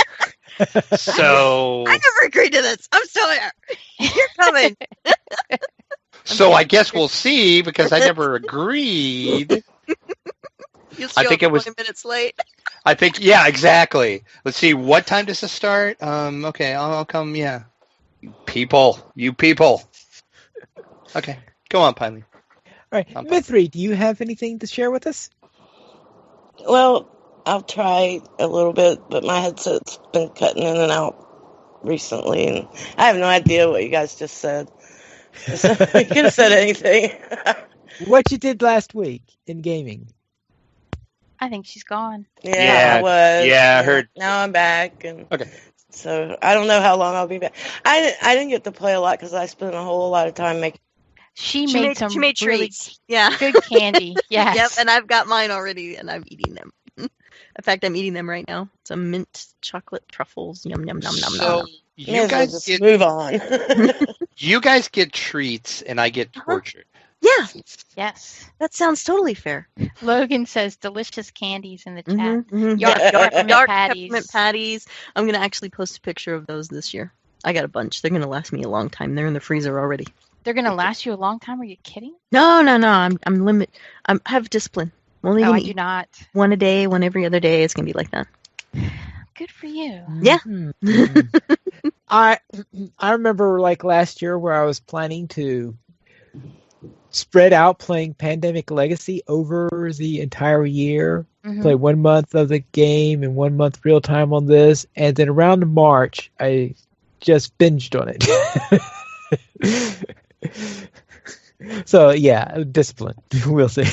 So I never agreed to this. I'm still here. You're coming. So I guess we'll see because I never agreed. You'll I show think up it was 20 minutes late. I think yeah, exactly. Let's see, what time does this start? Okay, I'll come. Yeah, you people. Okay, go on, Piney. All right, Mithri, do you have anything to share with us? Well, I'll try a little bit, but my headset's been cutting in and out recently, and I have no idea what you guys just said. So you could have said anything. What you did last week in gaming? I think she's gone. Yeah, I was. Yeah, I heard. Now I'm back, and Okay. so I don't know how long I'll be back. I didn't get to play a lot because I spent a whole lot of time making. She made some treats. really Yeah. good candy. Yes. Yep, and I've got mine already, and I'm eating them. In fact, I'm eating them right now. Some mint chocolate truffles. Yum, yum, yum, yum, So yum. you guys just get move on. you guys get treats, and I get tortured. Yeah, Yes. that sounds totally fair. Logan says delicious candies in the chat. Mhm. Yark peppermint Dark patties. peppermint patties. I'm going to actually post a picture of those this year. I got a bunch. They're going to last me a long time. They're in the freezer already. They're gonna last you a long time. Are you kidding? No. I have discipline. Only No, gonna I do eat not. one a day, one every other day. It's going to be like that. Good for you. Yeah. I remember like last year where I was planning to spread out playing Pandemic Legacy over the entire year. Mhm. Play 1 month of the game and 1 month real time on this, and then around March I just binged on it. So yeah, discipline. We'll see.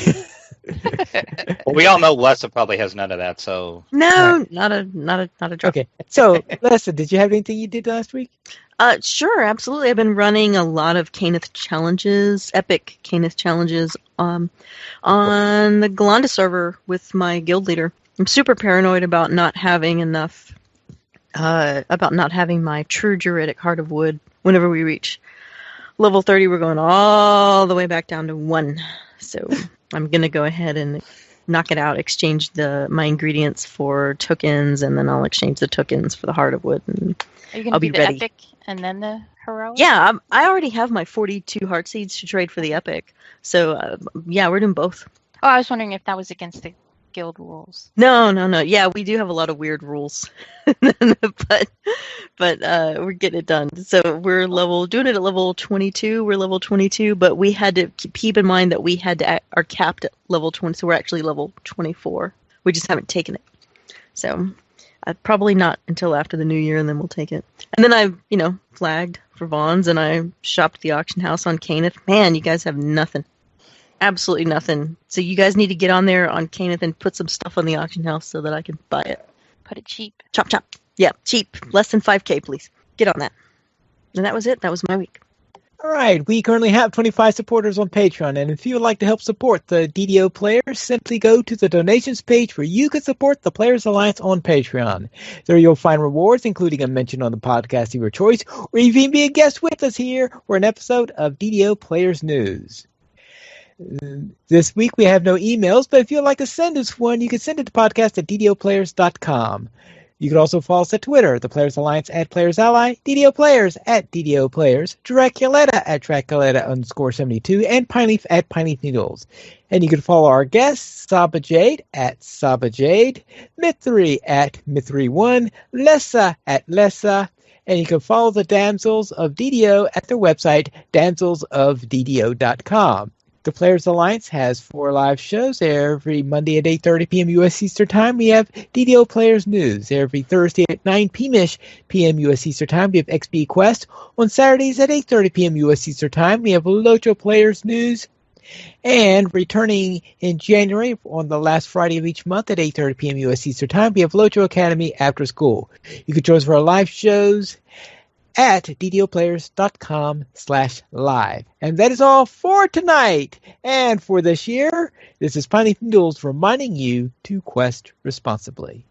Well, we all know Lessa probably has none of that. So No, not a drop. Okay, so Lessa, did you have anything you did last week? Sure, absolutely. I've been running a lot of Caneth challenges, epic Caneth challenges, on the Galanda server with my guild leader. I'm super paranoid about not having enough, about not having my true druidic heart of wood whenever we reach level 30. We're going all the way back down to 1. So I'm going to go ahead and knock it out, exchange my ingredients for tokens, and then I'll exchange the tokens for the heart of wood. And Are you gonna I'll do be the ready. epic and then the heroic? Yeah, I already have my 42 heart seeds to trade for the epic. So, yeah, we're doing both. Oh, I was wondering if that was against the guild rules. No. Yeah, we do have a lot of weird rules, but we're getting it done. So we're doing it at level 22. We're level 22, but we had to keep in mind that we are capped at level 20. So we're actually level 24. We just haven't taken it. So probably not until after the new year, and then we'll take it. And then I, flagged for Vaughn's, and I shopped the auction house on Caneth. Man, you guys have nothing. Absolutely nothing. So you guys need to get on there on Caneth and put some stuff on the auction house so that I can buy it. Put it cheap. Chop. Yeah, cheap. Less than 5K, please. Get on that. And that was it. That was my week. All right, we currently have 25 supporters on Patreon, and if you would like to help support the DDO players, simply go to the donations page where you can support the Players Alliance on Patreon. There you'll find rewards, including a mention on the podcast of your choice, or even be a guest with us here for an episode of DDO Players News. This week we have no emails, but if you'd like to send us one, you can send it to podcast@ddoplayers.com. You can also follow us at Twitter, the Players Alliance at Players Ally, DDO Players at DDO Players, Draculetta at Draculetta_72, and Pineleaf at Pineleaf Needles. And you can follow our guests, Sahba Jade at Sahba Jade, Mithri at Mithri1, Lessa at Lessa, and you can follow the Damsels of DDO at their website, damselsofddo.com. The Players Alliance has 4 live shows every Monday at 8:30 p.m. U.S. Eastern Time. We have DDO Players News every Thursday at 9 p.m. U.S. Eastern Time. We have XP Quest on Saturdays at 8:30 p.m. U.S. Eastern Time. We have Locho Players News. And returning in January on the last Friday of each month at 8:30 p.m. U.S. Eastern Time, we have Locho Academy After School. You can join us for our live shows at ddoplayers.com/live. And that is all for tonight and for this year. This is Piney Noodles reminding you to quest responsibly.